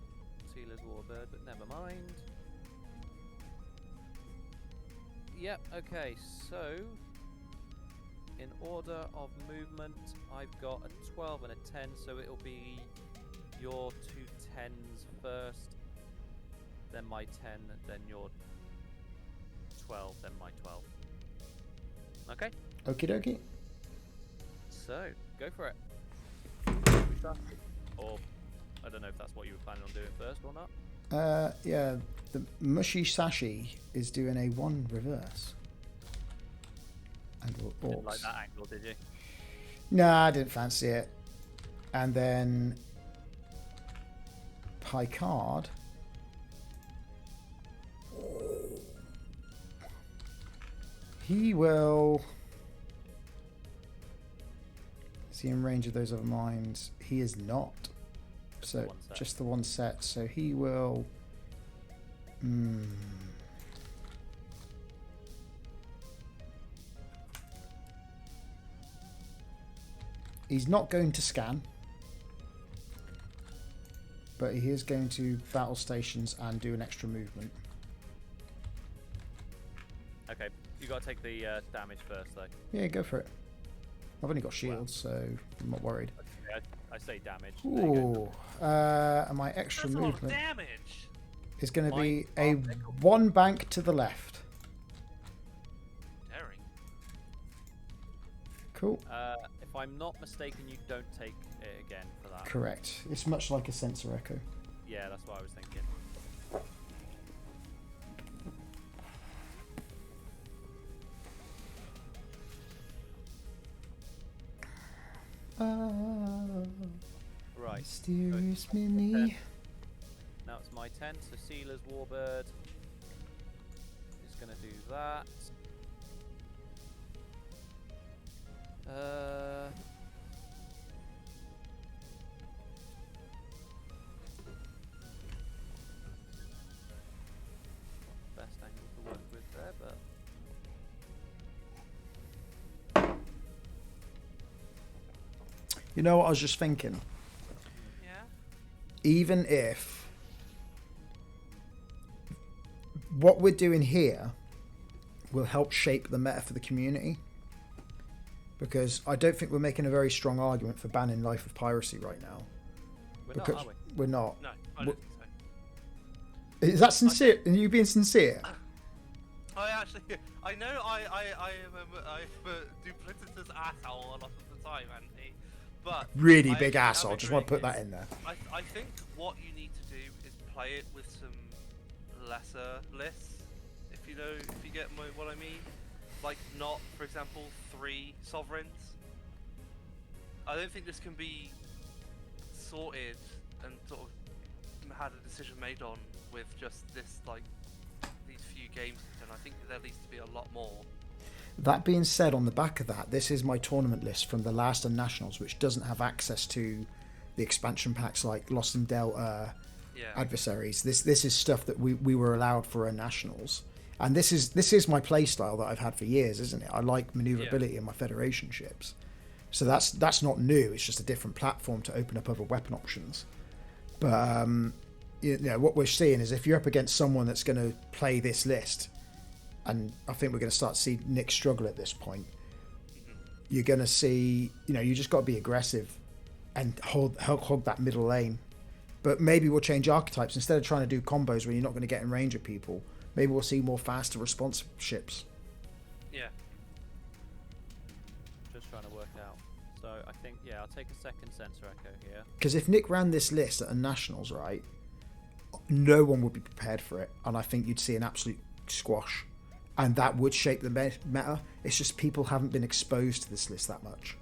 Sealer's Warbird, but never mind. Yep, okay, so in order of movement, I've got a 12 and a 10, so it'll be your 2 10s first, then my 10, then your 12, then my 12. Okay, Okie dokie. so go for it. Or I don't know if that's what you were planning on doing first or not. Yeah, the Mushy Sashi is doing a 1 reverse. And we'll Didn't like that angle, did you? Nah, I didn't fancy it. And then Picard. He will. Is he in range of those other mines? He is not. Just the So one set. just the one set. So he will. He's not going to scan, but he is going to battle stations and do an extra movement. Okay, you got to take the damage first, though. Yeah, go for it. I've only got shields, so I'm not worried. Okay, I say damage. There you go. Ooh, and my extra That's a lot of movement damage. is going to be Mine a are pickle. 1 bank to the left. Daring. Cool. If I'm not mistaken, you don't take it again for that. Correct. It's much like a sensor echo. Yeah, that's what I was thinking. Right. Mysterious Okay. Minnie. Now it's my tent. So Sealer's Warbird is going to do that. Best angle to work with there, but You know what I was just thinking? Yeah. Even if what we're doing here will help shape the meta for the community, because I don't think we're making a very strong argument for banning Life of Piracy right now. we're Because not, are we? we're not. No, I don't think so. Is that sincere? Are you being sincere? I know I am a duplicitous asshole a lot of the time, Anthony. But Really I big actually am asshole. Just want to put agreeing that in there. I think what you need to do is play it with some lesser lists, if you get what I mean. Like not, for example, 3 sovereigns. I don't think this can be sorted and sort of had a decision made on with just this, like, these few games, and I think there needs to be a lot more. That being said, on the back of that, this is my tournament list from the last Nationals, which doesn't have access to the expansion packs like Lost in Delta, Adversaries. This is stuff that we were allowed for Nationals, and this is my play style that I've had for years, isn't it? I like maneuverability in my Federation ships, so that's not new. It's just a different platform to open up other weapon options. But you know, what we're seeing is if you're up against someone that's going to play this list, and I think we're going to start to see Nick struggle at this point, you're going to see, you know, you just got to be aggressive and hog that middle lane. But maybe we'll change archetypes. Instead of trying to do combos where you're not going to get in range of people, maybe we'll see more faster response ships. Yeah. Just trying to work out. So I think, yeah, I'll take a second sensor echo here. Because if Nick ran this list at a Nationals, right, no one would be prepared for it. And I think you'd see an absolute squash. And that would shape the meta. It's just people haven't been exposed to this list that much.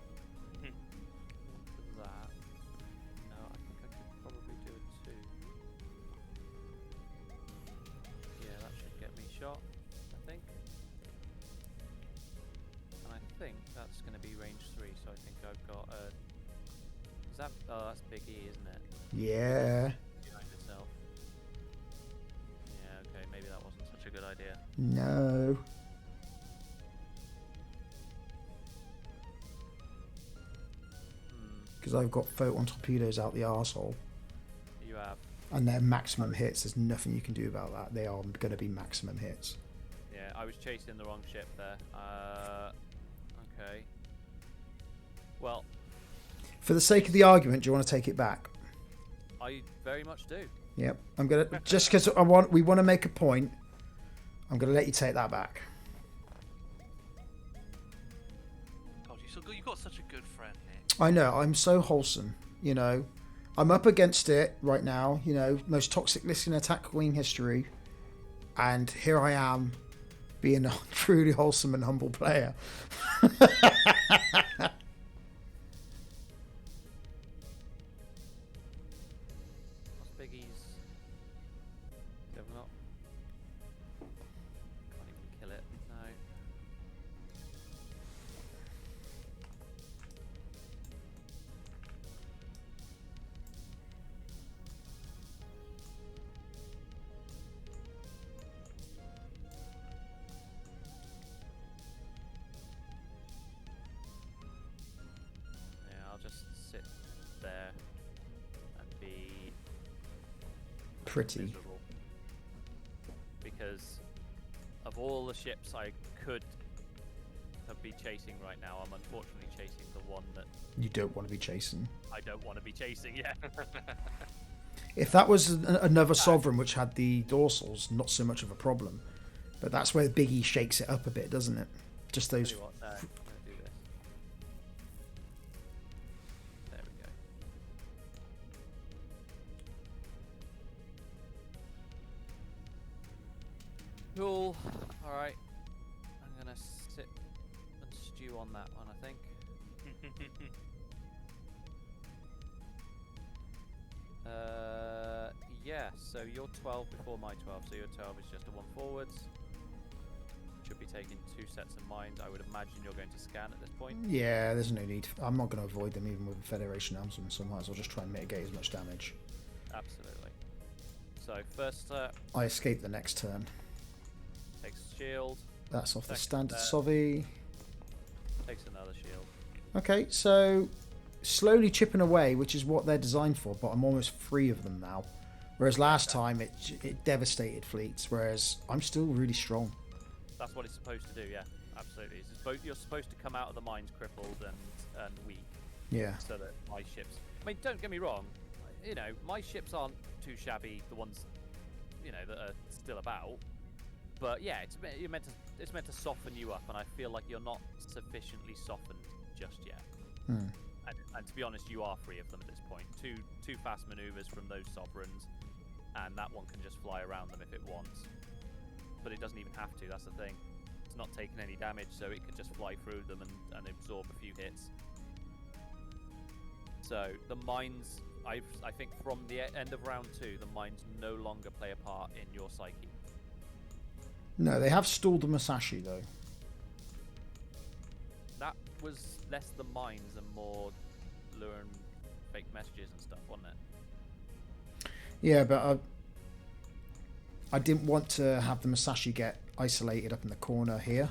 That. No, I think I could probably do it too. Yeah, that should get me shot, I think. And I think that's going to be range 3, so I think I've got a... Is that... Oh, that's Big E, isn't it? Yeah. Behind itself. Yeah, okay, maybe that wasn't such a good idea. No. Because I've got photon torpedoes out the arsehole. You have. And they're maximum hits. There's nothing you can do about that. They are going to be maximum hits. Yeah, I was chasing the wrong ship there. Okay. Well, For the sake of the argument, do you want to take it back? I very much do. Yep. I'm gonna just because we want to make a point. I'm gonna let you take that back. God, you've got such a good friend, Nick. I know. I'm so wholesome. You know, I'm up against it right now. You know, most toxic list in attack wing history, and here I am, being a truly wholesome and humble player. What's Biggie's? Have we not? Can't even kill it. No. Yeah, I'll just sit there and be Pretty. miserable. Because of all the ships I could be chasing right now, I'm unfortunately chasing the one that You don't want to be chasing. I don't want to be chasing. Yeah. If that was another sovereign which had the dorsals, not so much of a problem. But that's where Big E shakes it up a bit, doesn't it? Just those. Tell you what, no, I'm gonna do this. There we go. Cool. All right. I'm gonna sit and stew on that one, I think. Yeah, so you're 12 before my 12, so your 12 is just a 1 forwards. Should be taking 2 sets of mines. I would imagine you're going to scan at this point. Yeah, there's no need. I'm not going to avoid them even with a Federation helmsman, so I might as well just try and mitigate as much damage. Absolutely. So first I escape the next turn. takes shield, That's off the Second standard there. Sovy. takes another shield. Okay, so slowly chipping away, which is what they're designed for, but I'm almost free of them now. Whereas last time it devastated fleets, whereas I'm still really strong. That's what it's supposed to do, yeah. Absolutely. You're supposed to come out of the mines crippled and weak, Yeah. so that my ships... I mean, don't get me wrong, you know, my ships aren't too shabby, the ones, you know, that are still about. But yeah, it's meant to soften you up, and I feel like you're not sufficiently softened just yet. And to be honest, you are free of them at this point. Two fast maneuvers from those sovereigns, and that one can just fly around them if it wants. But it doesn't even have to, that's the thing. It's not taking any damage, so it could just fly through them and absorb a few hits. So the mines, I think from the end of round 2, the mines no longer play a part in your psyche. No, they have stalled the Musashi, though. That was less the mines and more luring fake messages and stuff, wasn't it? Yeah, but I didn't want to have the Musashi get isolated up in the corner here.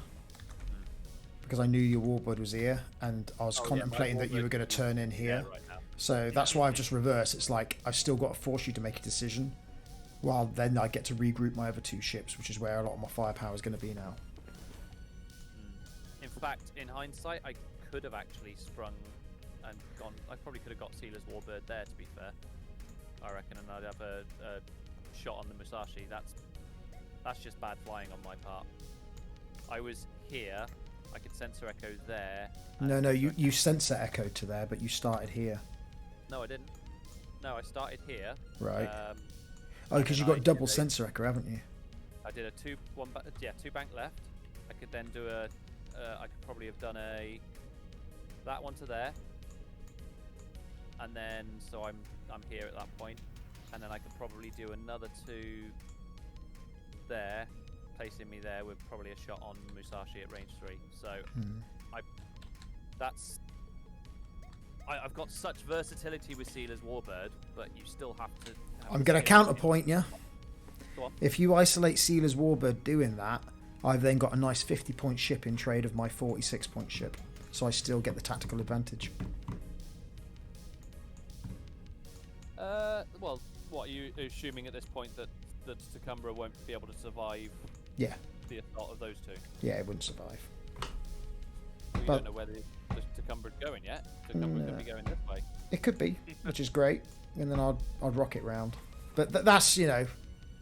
Because I knew your warbird was here, and I was contemplating that you were going to turn in here. Yeah, right now. So that's why I've just reversed. It's like I've still got to force you to make a decision, while then I get to regroup my other 2 ships, which is where a lot of my firepower is going to be now. In fact, in hindsight, I could have actually sprung and gone. I probably could have got Sealer's Warbird there, to be fair. I reckon, and I'd have a shot on the Musashi. That's just bad flying on my part. I was here. I could sensor echo there. No, you sensor echoed to there, but you started here. No, I didn't. No, I started here. Right. And Because you've then got double did a- sensor echo, haven't you? I did a 2 bank left. I could then do a. I could probably have done that one to there, and then so I'm here at that point, and then I could probably do another 2 there, placing me there with probably a shot on Musashi at range 3. So I've got such versatility with Sealer's Warbird, but you still have to. I'm going to counterpoint you. Go on. If you isolate Sealer's Warbird doing that, I've then got a nice 50-point ship in trade of my 46-point ship. So I still get the tactical advantage. Well, what are you assuming at this point that Tacumba won't be able to survive Yeah, the assault of those 2? yeah, it wouldn't survive. We But- don't know whether the Tacumbra's going yet. Tacumba could be going this way. It could be, which is great. And then I'd rocket round. But that's,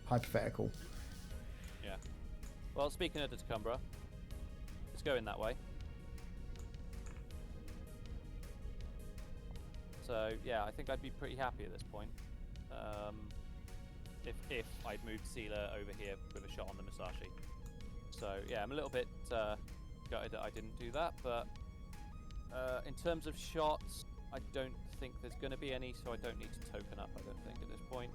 hypothetical. Yeah. Well, speaking of the Tacumbra, it's going that way. So yeah, I think I'd be pretty happy at this point. If I'd moved Sealer over here with a shot on the Musashi. So yeah, I'm a little bit gutted that I didn't do that, but in terms of shots, I don't think there's going to be any, so I don't need to token up, I don't think, at this point.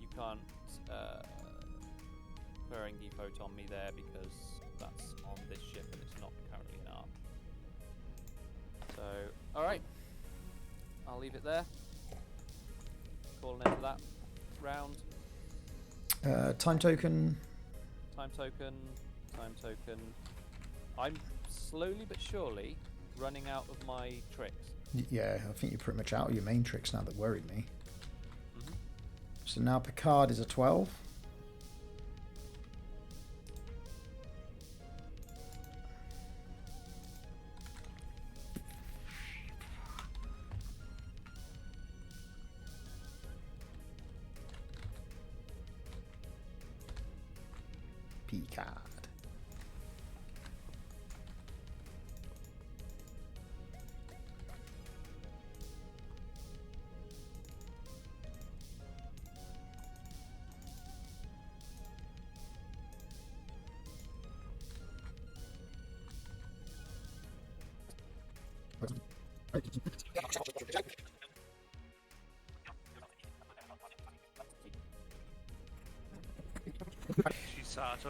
You can't Ferengi photon me there because that's on this ship and it's not currently an arm. So, alright. I'll leave it there. Calling into that round. Time token. Time token. Time token. I'm slowly but surely running out of my tricks. Yeah, I think you're pretty much out of your main tricks now that worried me. Mhm. So now Picard is a 12. Picard.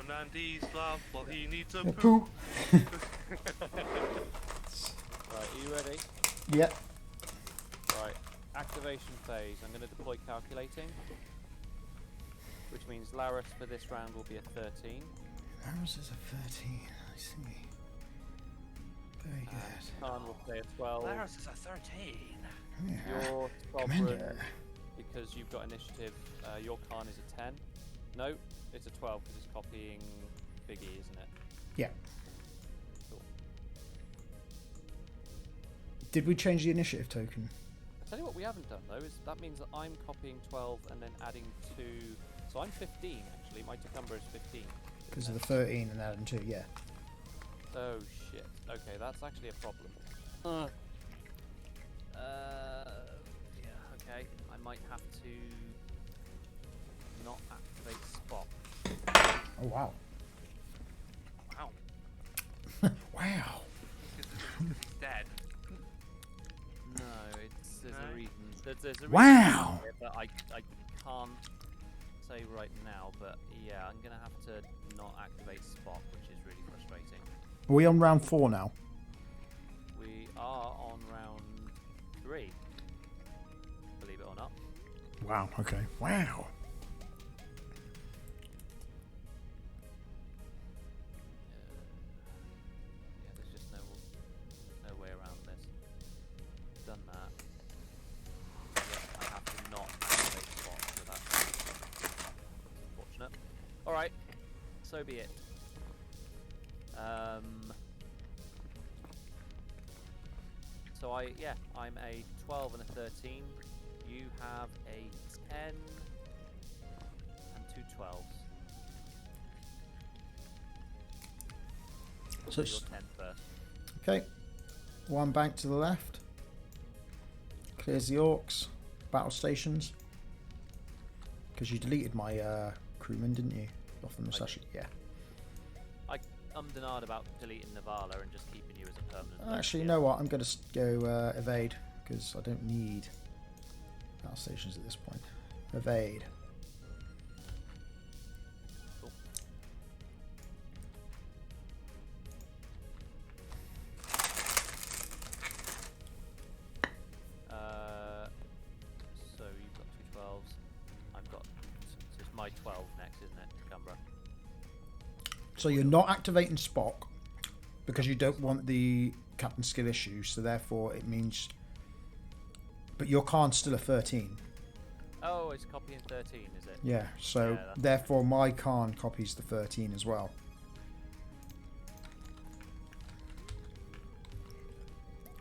on Andy's lap while he needs a Oh, poo. poo. Right, are you ready? Yep. Right, activation phase. I'm going to deploy calculating, which means Laris for this round will be a 13. Ours is a 13. I see. Very good. Khan will play a 12. Laris is a 13. Yeah. Your sovereign, Commander. because you've got initiative, your Khan is a 10. No, it's a 12 because it's copying Big E, isn't it? Yeah. Cool. Did we change the initiative token? I'll tell you what we haven't done though, is that means that I'm copying 12 and then adding 2. So I'm 15 actually, my Tacumba is 15. Because of the 13 and adding 2, yeah. Oh shit. Okay, that's actually a problem. Yeah, okay. I might have to not activate Spot. Oh, wow. Wow. Wow. Because he's dead. No, there's No? a reason. There's a reason Wow. here, but I can't say right now. But yeah, I'm gonna have to not activate Spot, which is really frustrating. Are we on round 4 now? We are on round 3. Believe it or not. Wow, okay. Wow. Yeah, there's just no way around this. Done that. Yeah, I have to not activate Spot, so that's unfortunate. Alright, so be it. So I'm a 12 and a 13. You have a 10 and 2 12s. So Your it's, 10 first. okay. One bank to the left. Clears the orcs. Battle stations. Because you deleted my crewman, didn't you? Off the Musashi. Yeah. I and ahed about deleting Navala and just keeping you as a permanent. Actually, you know what? I'm going to go evade. Because I don't need battle stations at this point. Evade. Cool. So you've got 2 12s. I've got. So it's my 12 next, isn't it, Cumbra? So you're not activating Spock because you don't want the captain skill issue. So therefore it means... But your Khan's still a 13. Oh, it's copying 13, is it? Yeah, so Yeah, that's therefore my Khan copies the 13 as well.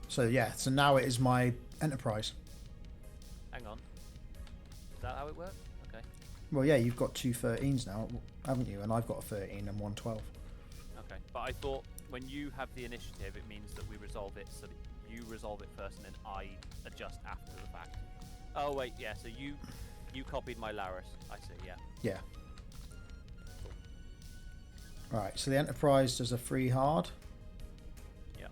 So yeah, so now it is my Enterprise. Hang on. Is that how it works? Okay. Well, yeah, you've got 2 13s now, haven't you? And I've got a 13 and 1 12. Okay. But I thought when you have the initiative, it means that we resolve it so that you resolve it first and then I adjust after the fact. Oh, wait, yeah, so you copied my Laris. I see, yeah. Yeah. Right, so the Enterprise does a free hard. Yeah.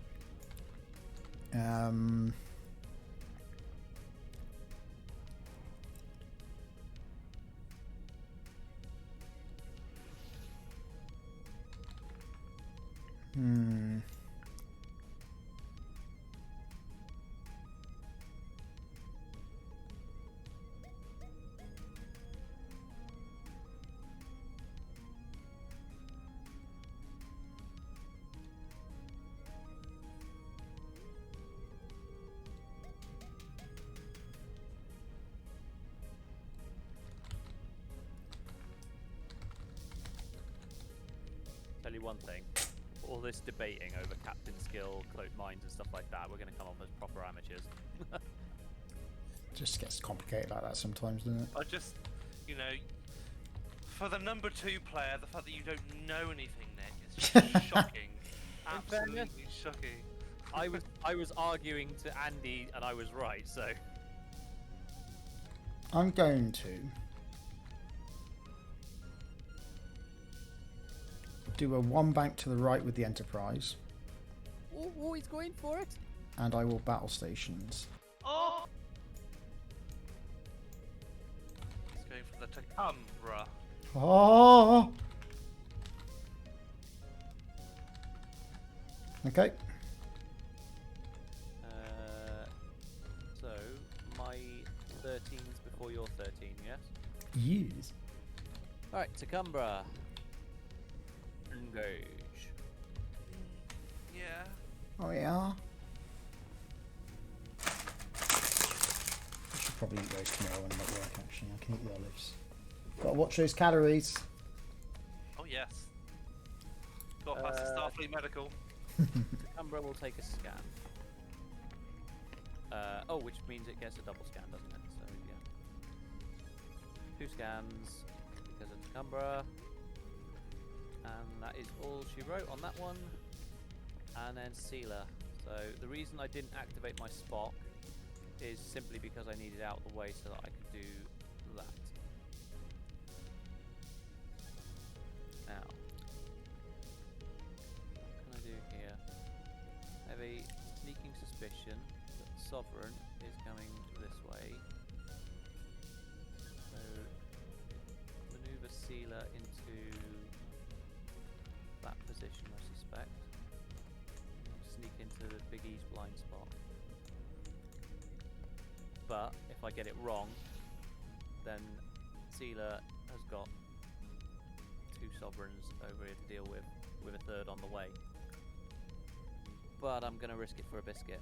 Hmm. Tell you one thing. All this debating over captain skill, cloak mines and stuff like that, we're going to come off as proper amateurs. Just gets complicated like that sometimes, doesn't it? I just, you know, for the number 2 player, the fact that you don't know anything, Nick, is just shocking. Absolutely shocking. I was arguing to Andy and I was right, so I'm going to do a 1 bank to the right with the Enterprise, oh, he's going for it. and I will battle stations. Oh! He's going for the Tacumba. Oh! Okay. So my 13's before your 13, yes? Yes. All right, Tacumbra. Engage. Yeah. Oh yeah. I should probably eat those tomorrow when I'm at work. Actually, I can eat the olives. Gotta watch those calories. Oh yes. Got past the Starfleet medical. Tacumbra will take a scan. Which means it gets a double scan, doesn't it? So yeah. 2 scans because of Tacumbra. And that is all she wrote on that one. And then Sealer. So the reason I didn't activate my Spock is simply because I needed out of the way so that I could do that. Now, what can I do here? I have a sneaking suspicion that Sovereign is going this way. So, maneuver Sealer into that position, I suspect. Sneak into the Big E's blind spot. But if I get it wrong, then Sealer has got 2 Sovereigns over here to deal with a 3rd on the way. But I'm going to risk it for a biscuit.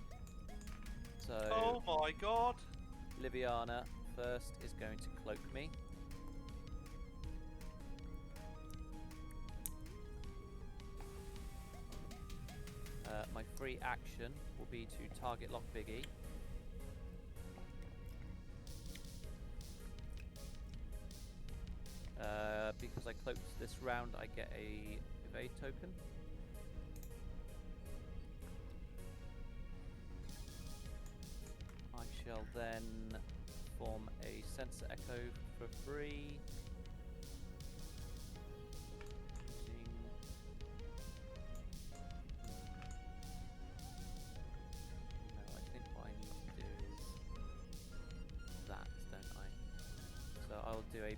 So, Oh my god. Liviana first is going to cloak me. My free action will be to target lock Biggie. Because I cloaked this round, I get a evade token. I shall then form a sensor echo for free. Using no, I think what I need to do is that, don't I? So I'll do a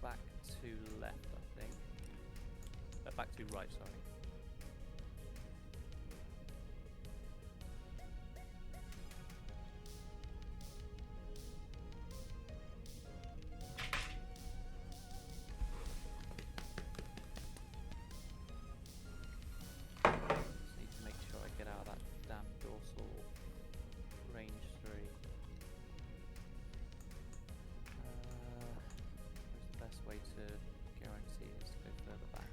back to left, I think. Back to right, sorry. Just need to make sure I get out of that damn dorsal range 3. Where's the best way to guarantee is to go further back?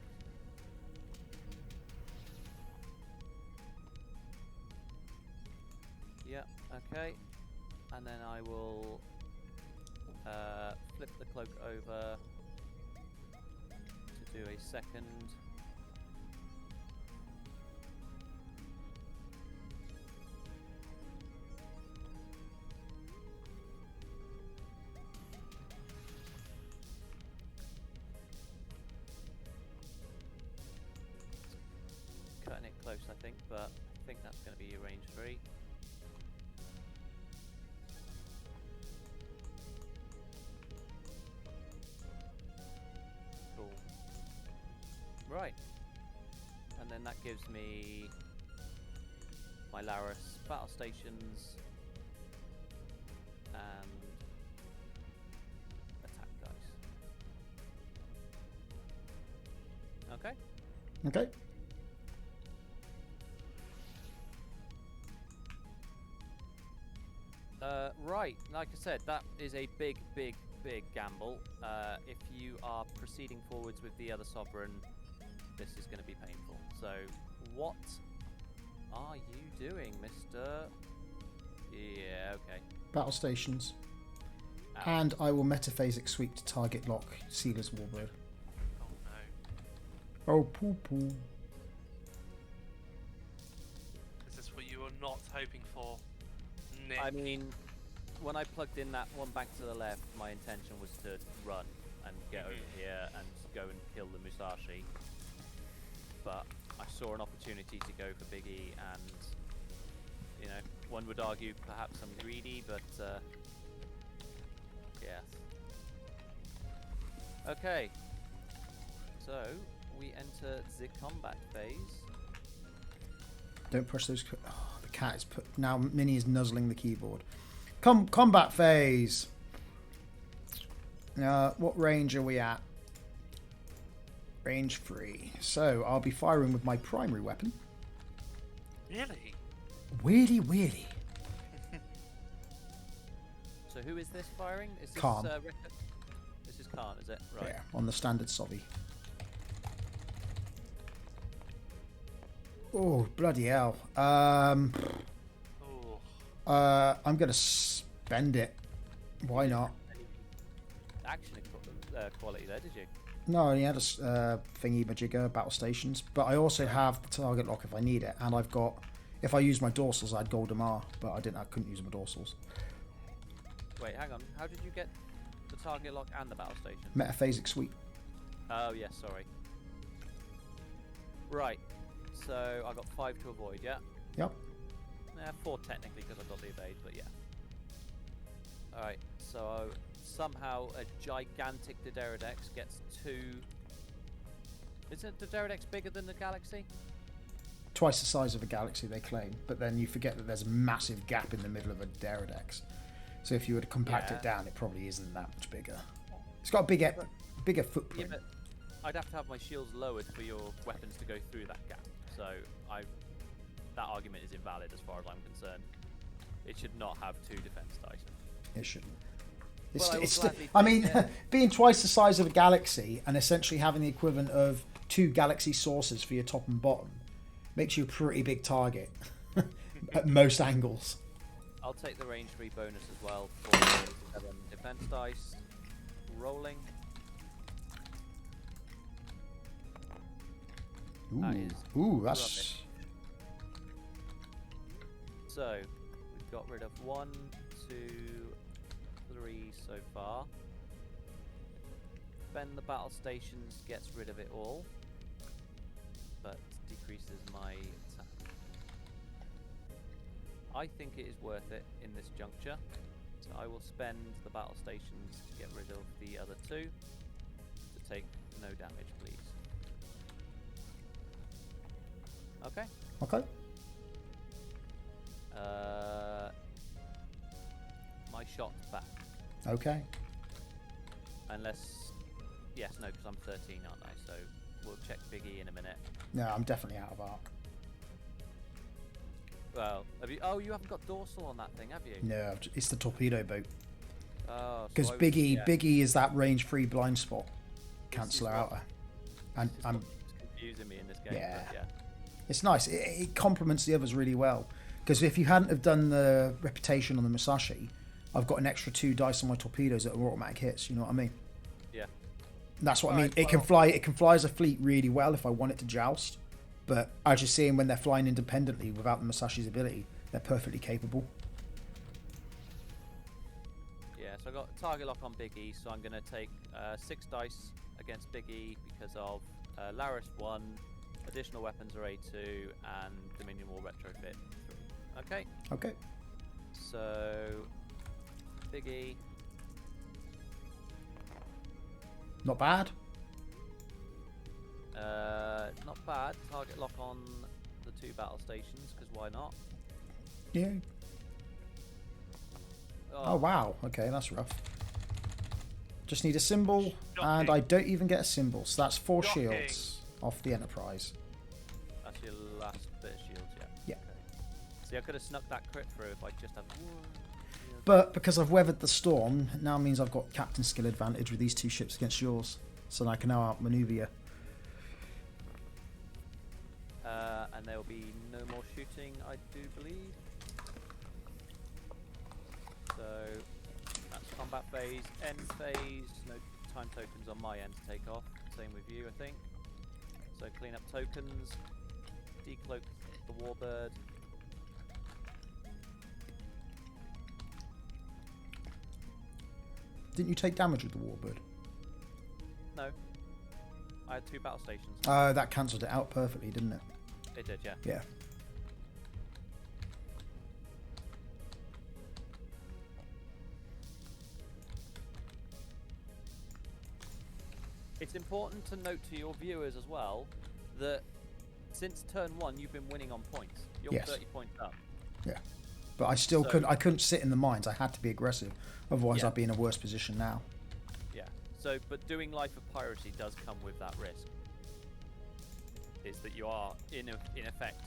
Yeah, okay. And then I will flip the cloak over to do a second. Cutting it close, I think, but I think that's going to be a range 3. Cool. Right. And then that gives me my Laris battle stations and attack dice. Okay. Okay. Right, like I said, that is a big gamble. If you are proceeding forwards with the other Sovereign, this is going to be painful. So, what are you doing, Mr.? Yeah, okay. Battle stations. Ow. And I will metaphasic sweep to target lock Sealer's Warbird. Oh no. Oh, poo poo. Is this what you were not hoping for, Nick? I mean, when I plugged in that one back to the left, my intention was to run and get over here and go and kill the Musashi. But I saw an opportunity to go for Big E, and you know, one would argue perhaps I'm greedy, but yes. Okay, so we enter the combat phase. Don't push those. Oh, the cat is put now. Minnie is nuzzling the keyboard. Combat phase. What range are we at? Range 3. So I'll be firing with my primary weapon. Really? Weirdy. So who is this firing? Is this Khan. This is Khan, is it? Right. Yeah, on the standard Sovy. Oh, bloody hell. Oh. I'm going to spend it. Why not? Action quality there, did you? No, I only had a thingy-majigger, battle stations, but I also have the target lock if I need it, and I've got, if I use my dorsals, I had Gold Damar, but I couldn't use my dorsals. Wait, hang on. How did you get the target lock and the battle station? Metaphasic sweep. Oh, yes, sorry. Right. So I got 5 to avoid, yeah? Yep. 4 technically because I got the evade, but yeah. Alright, so somehow a gigantic Doderidex gets 2... Isn't Doderidex bigger than the Galaxy? Twice the size of a Galaxy, they claim, but then you forget that there's a massive gap in the middle of a Doderidex. So if you were to compact it down, it probably isn't that much bigger. It's got a bigger Yeah, footprint. but I'd have to have my shields lowered for your weapons to go through that gap. So that argument is invalid as far as I'm concerned. It should not have 2 defense dice. It shouldn't. Well, I mean, being twice the size of a Galaxy and essentially having the equivalent of 2 Galaxy sources for your top and bottom makes you a pretty big target at most angles. I'll take the range 3 bonus as well for 7 defense dice. Rolling. That is Ooh, that's rubbish. So we've got rid of 1, 2, 3 so far. Bend the battle stations gets rid of it all, but decreases my attack. I think it is worth it in this juncture, so I will spend the battle stations to get rid of the other 2 to take no damage, please. Okay. okay. My shot's back. Okay. Unless... Yes, no, because I'm 13, aren't I? So we'll check Big E in a minute. No, I'm definitely out of arc. Well, have you... Oh, you haven't got dorsal on that thing, have you? No, it's the torpedo boat. Oh, Because so Big E, yeah. Big E is that range 3 blind spot canceller what- outer. And This is I'm what's confusing me in this game. Yeah. But yeah. it's nice. It complements the others really well. Because if you hadn't have done the reputation on the Musashi, I've got an extra 2 dice on my torpedoes that are automatic hits. You know what I mean? Yeah. That's what I mean. Alright, It can fly. It can fly as a fleet really well if I want it to joust. But as you're seeing, when they're flying independently without the Musashi's ability, they're perfectly capable. Yeah, so I got target lock on Big E, so I'm going to take 6 dice against Big E because of Laris 1, additional weapons are A2, and Dominion War retrofit 3. Okay, Okay. so Big E, Not bad. not bad. Target lock on the 2 battle stations because why not? Yeah. Oh wow. Okay, that's rough. Just need a symbol, and I don't even get a symbol. So that's 4 Shocking. shields off the Enterprise. That's your last bit of shields, yeah. Yeah. Okay. See, I could have snuck that crit through if I just had 1. But because I've weathered the storm, it now means I've got captain skill advantage with these 2 ships against yours. So I can now outmaneuver you. And there will be no more shooting, I do believe. So that's combat phase, end phase. No time tokens on my end to take off. Same with you, I think. So clean up tokens, decloak the warbird. Didn't you take damage with the Warbird? No, I had 2 battle stations. That cancelled it out perfectly, didn't it? It did, yeah. Yeah. It's important to note to your viewers as well that since turn 1, you've been winning on points. You're Yes. 30 points up. Yeah. But I still So- couldn't sit in the mines. I had to be aggressive. Otherwise, Yeah. I'd be in a worse position now. Yeah. So, but doing Life of Piracy does come with that risk. Is that you are in effect,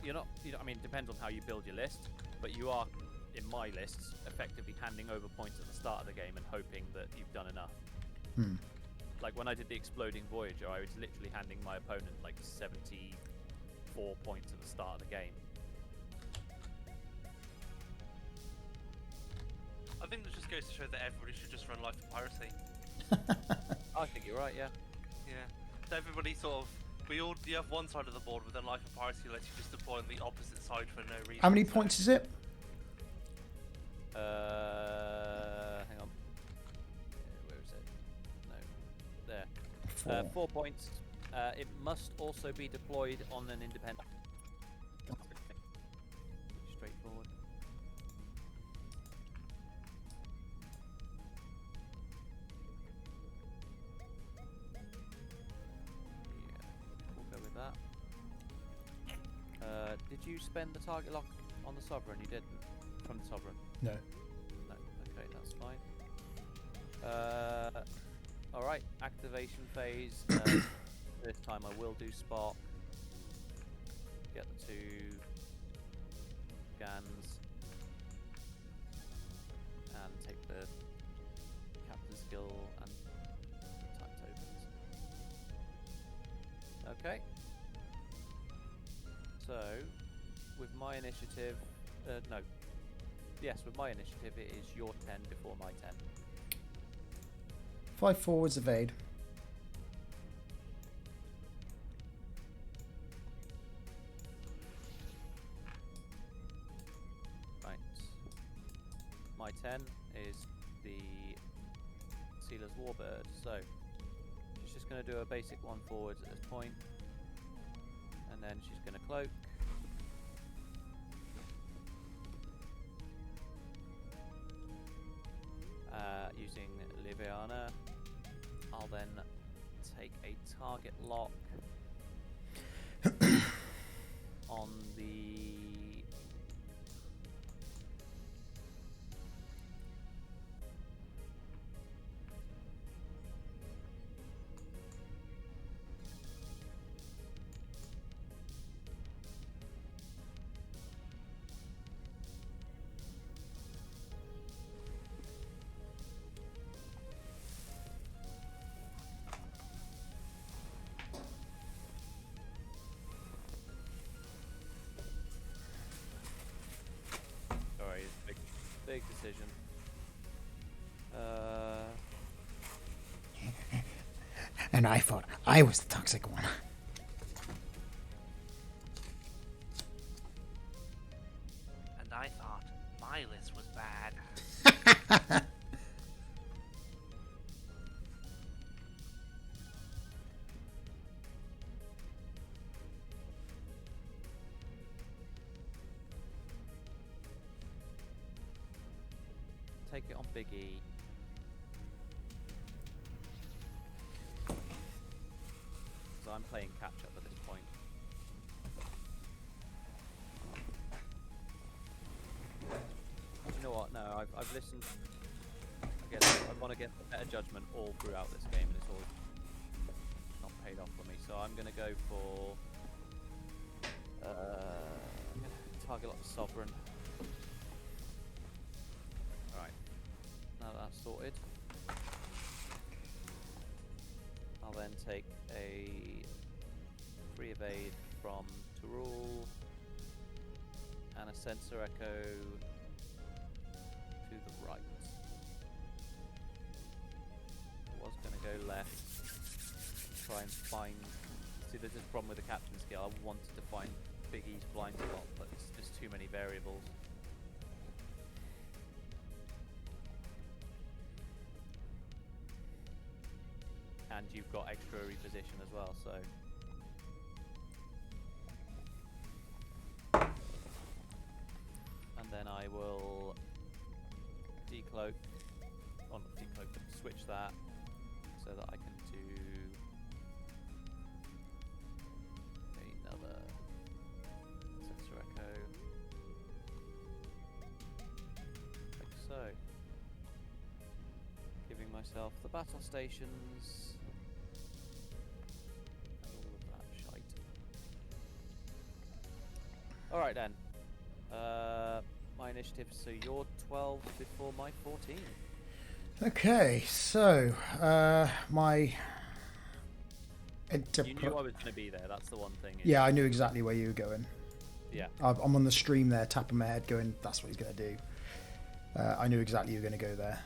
you're not. I mean, it depends on how you build your list, but you are, in my lists, effectively handing over points at the start of the game and hoping that you've done enough. Like when I did the Exploding Voyager, I was literally handing my opponent like 74 points at the start of the game. I think that just goes to show that everybody should just run Life of Piracy. I think you're right. Yeah. Yeah. So everybody sort of, you have one side of the board, but then Life of Piracy lets you just deploy on the opposite side for no reason. How many so- points is it? Hang on. Where is it? No. There. 4 points. It must also be deployed on an independent. Straightforward. Yeah, we'll go with that. Did you spend the target lock on the Sovereign? You didn't. From the Sovereign? No. No. Okay, that's fine. Alright, activation phase. This time I will do Spark. Get the 2 Gans. And take the Captain skill and type tokens. Okay. So, with my initiative, no. Yes, with my initiative it is your 10 before my 10. 5 forwards evade. Right. My 10 is the Sealer's Warbird, so she's just going to do a basic 1 forwards at this point, and then she's going to cloak. Using Liviana, I'll then take a target lock on the big decision. And I thought I was the toxic one. And I thought my list was bad. Take it on Big E. So I'm playing catch up at this point. You know what? No, I've listened. I want to get better judgment all throughout this game, and it's all not paid off for me. So I'm going to go for I'm going to target lock the Sovereign. Alright. Now that that's sorted, I'll then take a free evade from Tyrul and a sensor echo to the right. I was going to go left, try and find. See, there's this problem with the captain skill. I wanted to find Big E's blind spot, but it's just too many variables. And you've got extra reposition as well, so. And then I will decloak, or not decloak, but switch that so that I can do yourself the battle stations. And all of that shite. Alright then. My initiative, so you're 12 before my 14. Okay, so my You knew I was going to be there, that's the one thing. Yeah, I knew exactly where you were going. Yeah. I'm on the stream there, tapping my head, going, "That's what he's going to do." I knew exactly you were going to go there.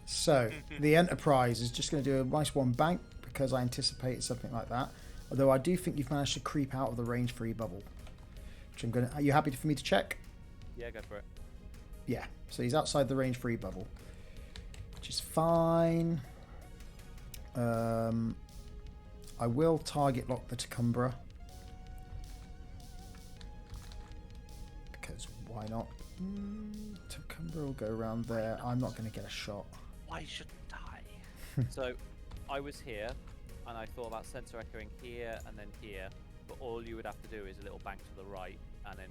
So the Enterprise is just going to do a nice one bank because I anticipated something like that. Although I do think you've managed to creep out of the range 3 bubble. Which I'm going to. Are you happy for me to check? Yeah, go for it. Yeah. So he's outside the range 3 bubble, which is fine. I will target lock the Taccumbra. Because why not? Taccumbra will go around there. I'm not going to get a shot. Why shouldn't I? So, I was here, and I thought about sensor echoing here and then here, but all you would have to do is a little bank to the right, and then,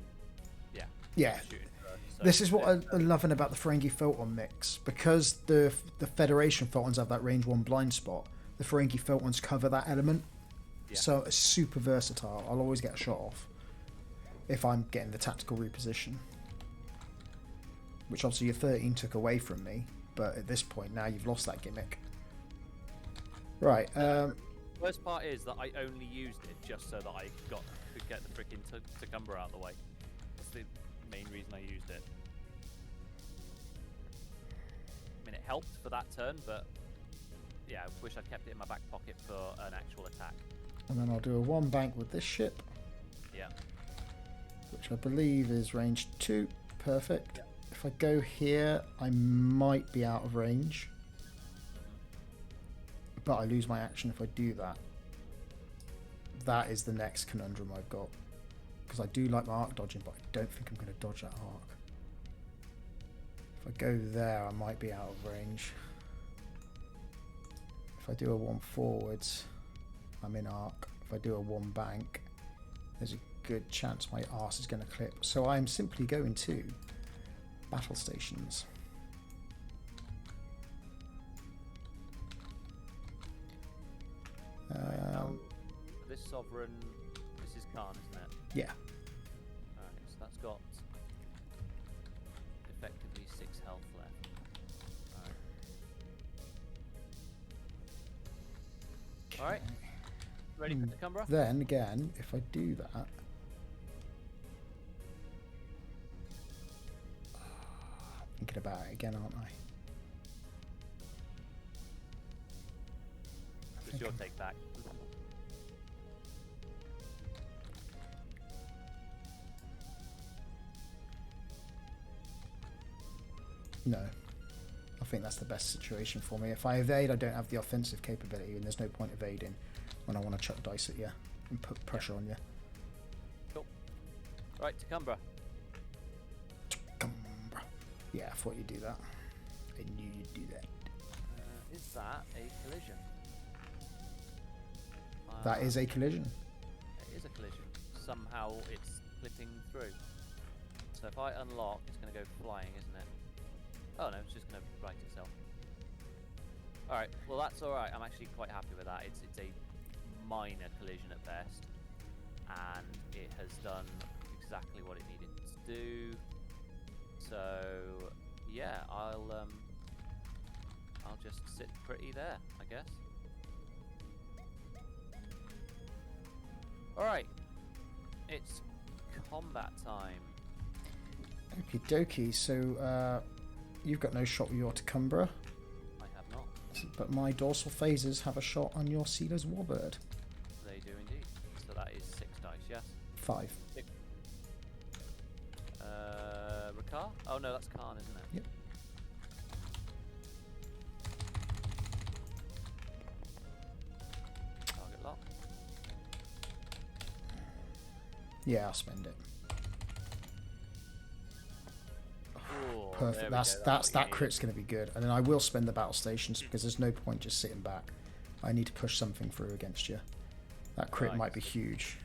Yeah. shoot it first. So This is what I'm loving about the Ferengi Photon mix. Because the Federation Photons have that range 1 blind spot, the Ferengi Photons cover that element. Yeah. So it's super versatile. I'll always get a shot off if I'm getting the tactical reposition. Which obviously your 13 took away from me, but at this point now you've lost that gimmick. Right. Worst part is that I only used it just so that I could get the freaking Taccumbra out of the way. That's the main reason I used it. I mean, it helped for that turn, but yeah, I wish I'd kept it in my back pocket for an actual attack. And then I'll do a 1 bank with this ship, Yeah. which I believe is range 2. Perfect. Yeah. If I go here, I might be out of range. But I lose my action if I do that. That is the next conundrum I've got. Because I do like my arc dodging, but I don't think I'm going to dodge that arc. If I go there, I might be out of range. If I do a 1 forwards, I'm in arc. If I do a 1 bank, there's a good chance my arse is going to clip. So I'm simply going to battle stations. This sovereign, this is Khan, isn't it? Yeah. Alright, so that's got effectively 6 health left. Alright. Ready for Taccumbra? Then again, if I do that, thinking about it again, aren't I? It's your take back. No. I think that's the best situation for me. If I evade, I don't have the offensive capability, and there's no point evading when I want to chuck dice at you and put pressure on you. Cool. Right, Taccumbra. Taccumbra. Yeah, I thought you'd do that. I knew you'd do that. Is that a collision? That is a collision. It is a collision. Somehow it's clipping through. So if I unlock, it's going to go flying, isn't it? Oh no, it's just going to right itself. Alright, well that's alright. I'm actually quite happy with that. It's a minor collision at best. And it has done exactly what it needed to do. So yeah, I'll just sit pretty there, I guess. Alright. It's combat time. Okie dokie, so you've got no shot with your Taccumbra, I have not. but my dorsal phasers have a shot on your Sealer's Warbird. They do indeed. So that is 6 dice, yes? 5. Rakar? Oh no, that's Khan, isn't it? Yep. Target lock. Yeah, I'll spend it. Ooh, Perfect. there we That's go, that what you crit's going to be good, and then I will spend the battle stations because there's no point just sitting back. I need to push something through against you. That crit Right. might be huge.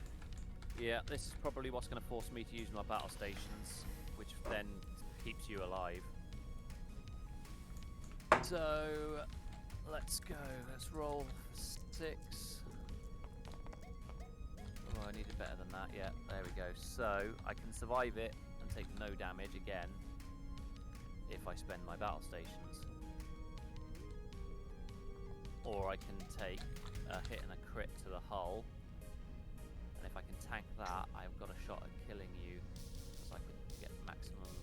need. Yeah, this is probably what's going to force me to use my battle stations, which then keeps you alive. So let's go. Let's roll for 6. Oh, I needed better than that. Yeah, there we go. So I can survive it and take no damage again if I spend my battle stations. Or I can take a hit and a crit to the hull. And if I can tank that, I've got a shot at killing you. Because I could get maximum.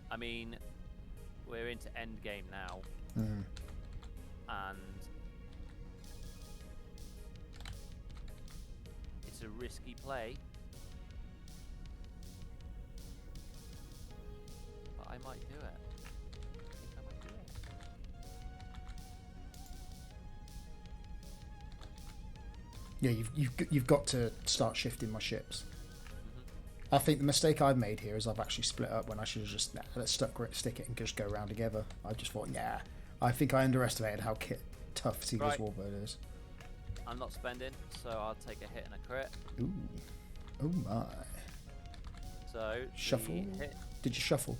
I mean, we're into end game now. And it's a risky play. But I might do it. I think I might do it. Yeah, you've got to start shifting my ships. I think the mistake I've made here is I've actually split up when I should have just let's stick it and just go around together. I just thought, yeah, I think I underestimated how tough Seagull's Warbird is. I'm not spending, so I'll take a hit and a crit. Ooh, oh my! So Shuffle. Hit. Did you shuffle?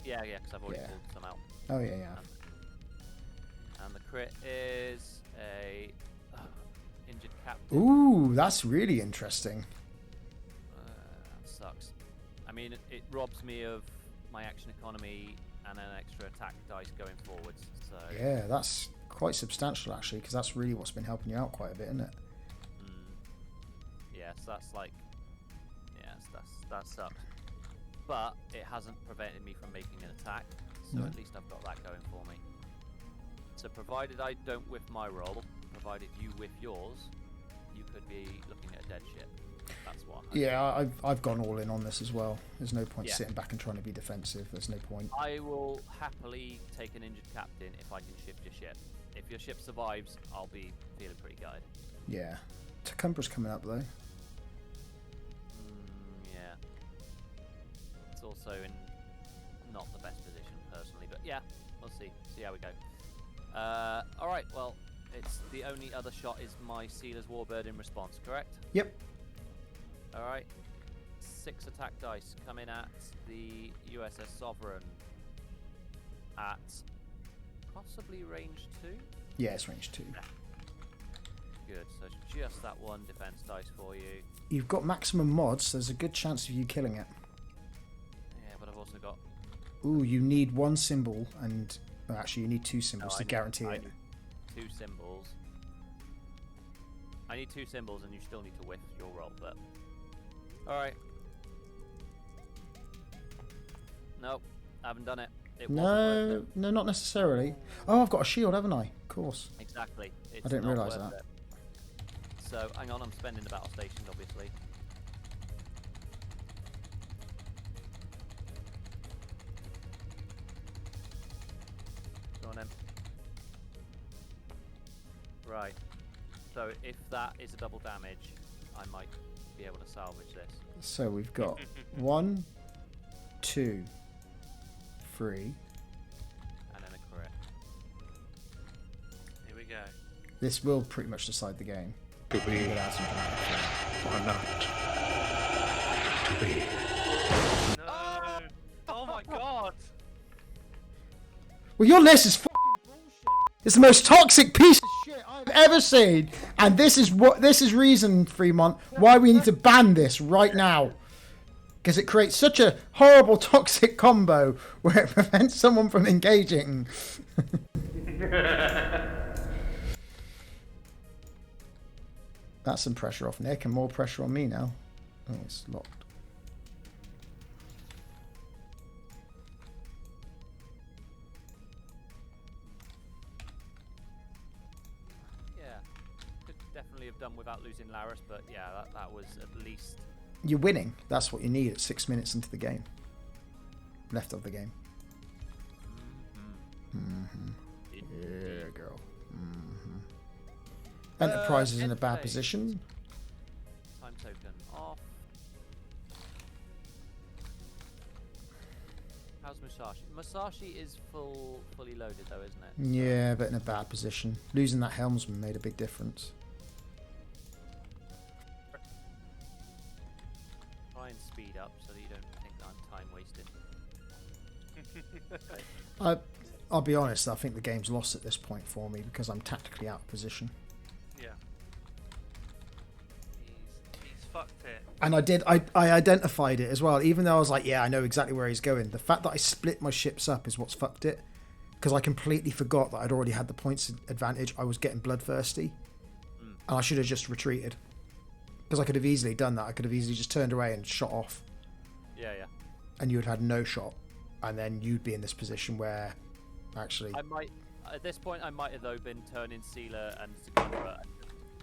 Yeah, because I've already pulled some out. Oh yeah. And the crit is a injured captain. Ooh, that's really interesting. That sucks. I mean, it robs me of my action economy and an extra attack dice going forwards. So Yeah, that's quite substantial actually, because that's really what's been helping you out quite a bit, isn't it? Yes, that's like, that sucks. But it hasn't prevented me from making an attack, so at least I've got that going for me. So provided I don't whiff my roll, provided you whiff yours, you could be looking at a dead ship. That's what. Yeah, I've gone all in on this as well. There's no point sitting back and trying to be defensive. There's no point. I will happily take an injured captain if I can shift your ship. If your ship survives, I'll be feeling pretty gutted. Yeah. Tacumbra's coming up though. Yeah. It's also in not the best position personally, but yeah, we'll see. See how we go. Alright, well, it's the only other shot is my Sealer's Warbird in response, correct? Yep. Alright. 6 attack dice coming at the USS Sovereign at possibly range 2? Yeah, it's range 2. Good, so it's just that one defense dice for you. You've got maximum mods, there's a good chance of you killing it. Yeah, but I've also got... Ooh, you need 1 symbol, and well, actually you need 2 symbols to guarantee it. 2 symbols. I need 2 symbols, and you still need to whiff your roll, but... Alright. Nope, I haven't done it. It wasn't worth it. No, not necessarily. Oh, I've got a shield, haven't I? Of course. Exactly. It's I didn't not realise worth that. it. So, hang on, I'm spending the battle stations, obviously. Go on then. Right. So, if that is a double damage, I might be able to salvage this. So we've got 1, 2, 3. And then a crit. Here we go. This will pretty much decide the game. To be Without some dramatic thing. or not to be. No! Oh my god! Well, your list is it's the most toxic piece of shit I've ever seen, and this is reason, Fremont, why we need to ban this right now, because it creates such a horrible toxic combo where it prevents someone from engaging. That's some pressure off Nick, and more pressure on me now. Oh, it's locked. Definitely have done without losing Laris, but yeah, that was at least... You're winning. That's what you need at 6 minutes into the game. Left of the game. Yeah, girl. Enterprise is in a bad position. Time token off. How's Musashi? Musashi is fully loaded though, isn't it? Yeah, but in a bad position. Losing that helmsman made a big difference. Try and speed up so that you don't think that I'm time wasted. I'll be honest, I think the game's lost at this point for me because I'm tactically out of position. Yeah. He's fucked it. And I identified it as well, even though I was like, yeah, I know exactly where he's going. The fact that I split my ships up is what's fucked it. Because I completely forgot that I'd already had the points advantage. I was getting bloodthirsty. And I should have just retreated. Because I could have easily done that. I could have easily just turned away and shot off. Yeah, yeah. And you would have had no shot. And then you'd be in this position where, actually... At this point, I might have, though, been turning Sealer and Sakura and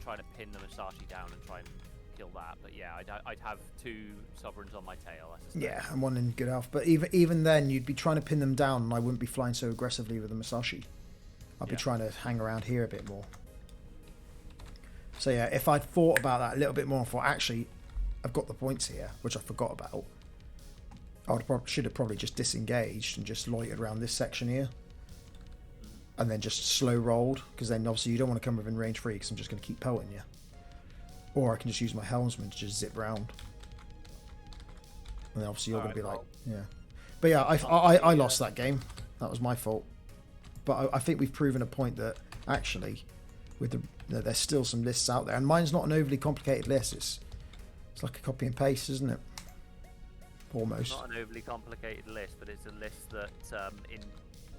trying to pin the Musashi down and try and kill that. But yeah, I'd have 2 Sovereigns on my tail, I suspect. Yeah, and one in good health. But even then, you'd be trying to pin them down and I wouldn't be flying so aggressively with the Musashi. I'd be trying to hang around here a bit more. So yeah, if I'd thought about that a little bit more and thought, actually, I've got the points here, which I forgot about, should have probably just disengaged and just loitered around this section here. And then just slow rolled, because then obviously you don't want to come within range 3 because I'm just going to keep pelting you. Or I can just use my helmsman to just zip round. And then obviously you're going to be like, yeah. But yeah, I lost that game. That was my fault. But I think we've proven a point that actually, with there's still some lists out there, and mine's not an overly complicated list. It's like a copy and paste, isn't it? Almost. It's not an overly complicated list, but it's a list that in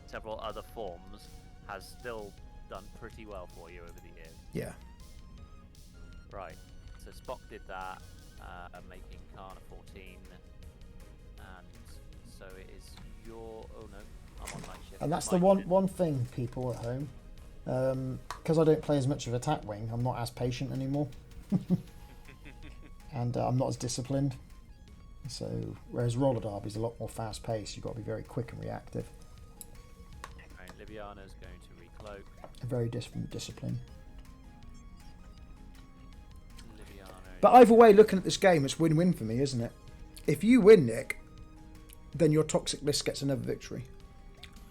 several other forms has still done pretty well for you over the years. Yeah. Right. So Spock did that, making Khan a 14, and so it is your. Oh no, I'm on night shift. And that's the one thing, people at home. Because I don't play as much of attack wing, I'm not as patient anymore. And I'm not as disciplined. So, whereas roller derby's a lot more fast paced, you've got to be very quick and reactive. Right, Liviana's going to recloak. A very different discipline. Liviana. But either way, looking at this game, it's win-win for me, isn't it? If you win, Nick, then your toxic list gets another victory.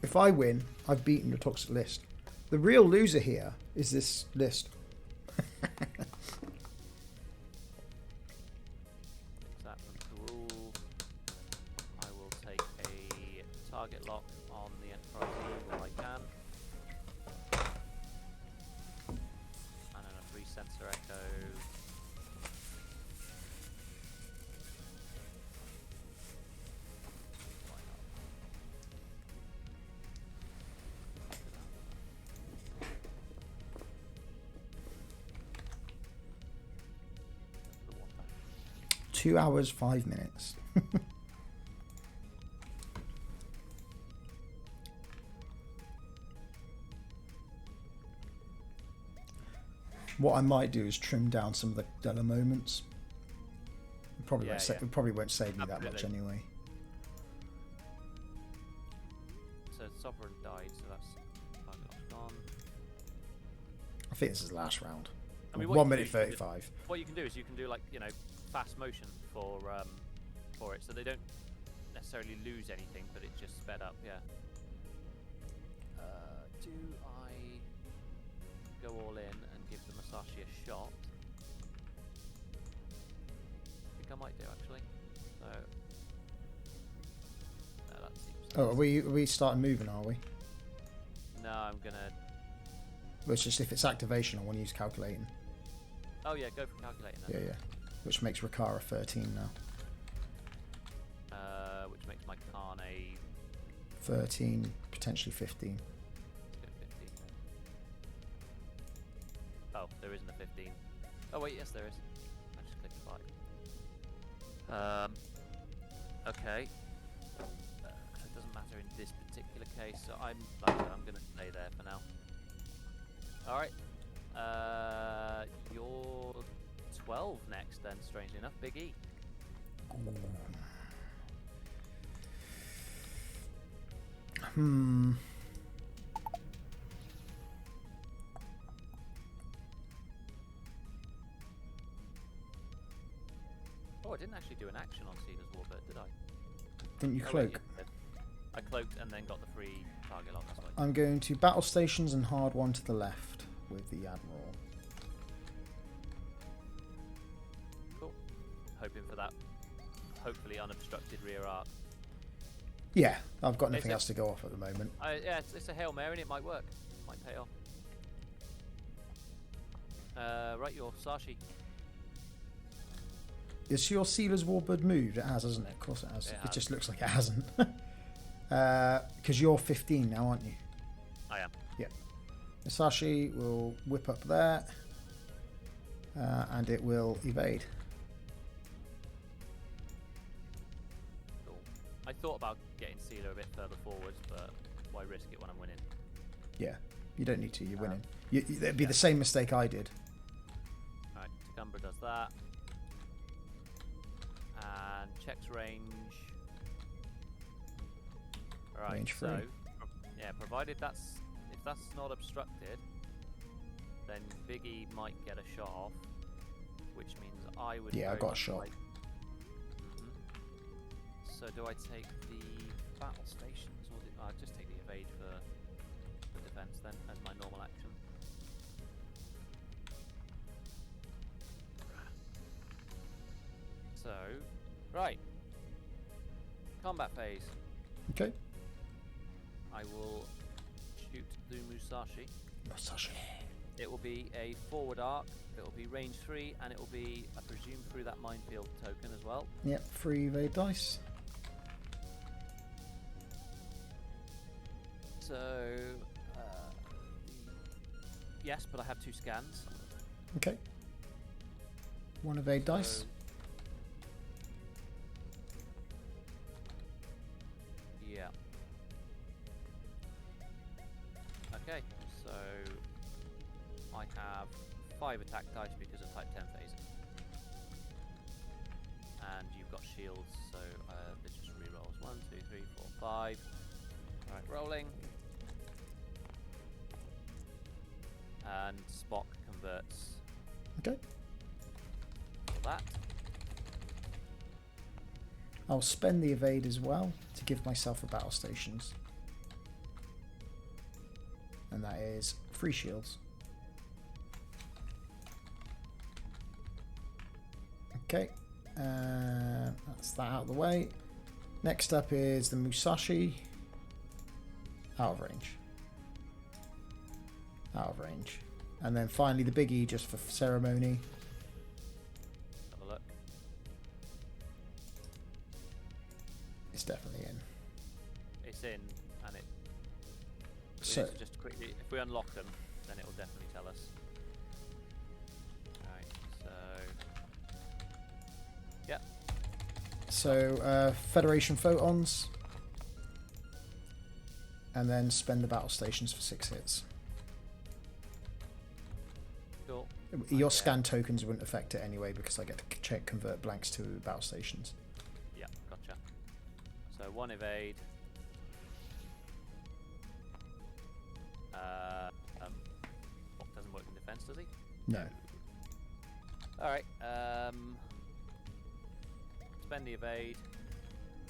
If I win, I've beaten your toxic list. The real loser here is this list. That was rule. I will take a target lock on the Enterprise where I can. And then a free sensor echo. Why not? 2 hours, 5 minutes. What I might do is trim down some of the duller moments. It probably, it probably won't save me that much anyway. So Sovereign died, so that's gone. I think this is the last round. I mean, 1 minute 35. What you can do is you can do, like, you know, fast motion for it, so they don't necessarily lose anything, but it's just sped up. Yeah. Do I go all in and give the Musashi a shot? I think I might do, actually. So no, that seems. Oh, are we starting moving? Are we? No, I'm gonna. Well, it's just if it's activation, I want to use calculating. Oh yeah, go for calculating then. Yeah. Which makes Rikara 13 now. Which makes my Khan a 13, potentially 15. 15. Oh, there isn't a 15. Oh wait, yes there is. I just clicked 5. Okay. So it doesn't matter in this particular case. So I'm going to stay there for now. All right. You're 12 next then. Strangely enough, Big E. Oh, I didn't actually do an action on Cedar's Warbird, did I? Didn't you Oh, cloak? wait, yeah, I cloaked and then got the free target lock. That's right. I'm going to battle stations and hard one to the left with the Admiral. Cool. Hoping for that, hopefully unobstructed rear arc. Yeah, I've got nothing it- else to go off at the moment. Yeah, it's a Hail Mary and it might work. Might pay off. Right, your Sashi. Is your Sealer's Warbird moved? It has, hasn't it? Of course it has. It It, has. just looks like it hasn't. Because you're 15 now, aren't you? I am. Yeah. Musashi will whip up there. And it will evade. Cool. I thought about getting Sealer a bit further forward, but why risk it when I'm winning? Yeah, you don't need to. You're winning. It'd be the same mistake I did. Alright, Tacumbra does that. And checks range. Alright, Range so free. yeah, provided if that's not obstructed, then Biggie might get a shot off, which means I would. Yeah, I very got a much shot. like- So do I take the battle stations or I'll just take the evade for defense then as my normal action. So, right. Combat phase. Okay. I will shoot the Musashi. Musashi. It will be a forward arc, it will be range 3, and it will be, I presume, through that minefield token as well. Yep, 3 evade dice. So, yes, but I have 2 scans. Okay. 1 evade dice. So, yeah. Okay, so I have 5 attack dice because of type 10 phase. And you've got shields, so it just re-rolls. 1, 2, 3, 4, 5. Alright, rolling. And Spock converts Okay. that. I'll spend the evade as well to give myself a battle stations. And that is 3 shields. Okay. That's that out of the way. Next up is the Musashi. Out of range. Out of range. And then finally the Biggie just for ceremony. Have a look. It's definitely in. It's in, and it. So So just quickly, if we unlock them, then it will definitely tell us. Right. So. Yeah. So Federation Photons. And then spend the battle stations for 6 hits. Cool. Your Okay. scan tokens wouldn't affect it anyway because I get to check convert blanks to battle stations. Yeah. Gotcha. So 1 evade. Doesn't work in defense, does he? No. All right. Spend the evade.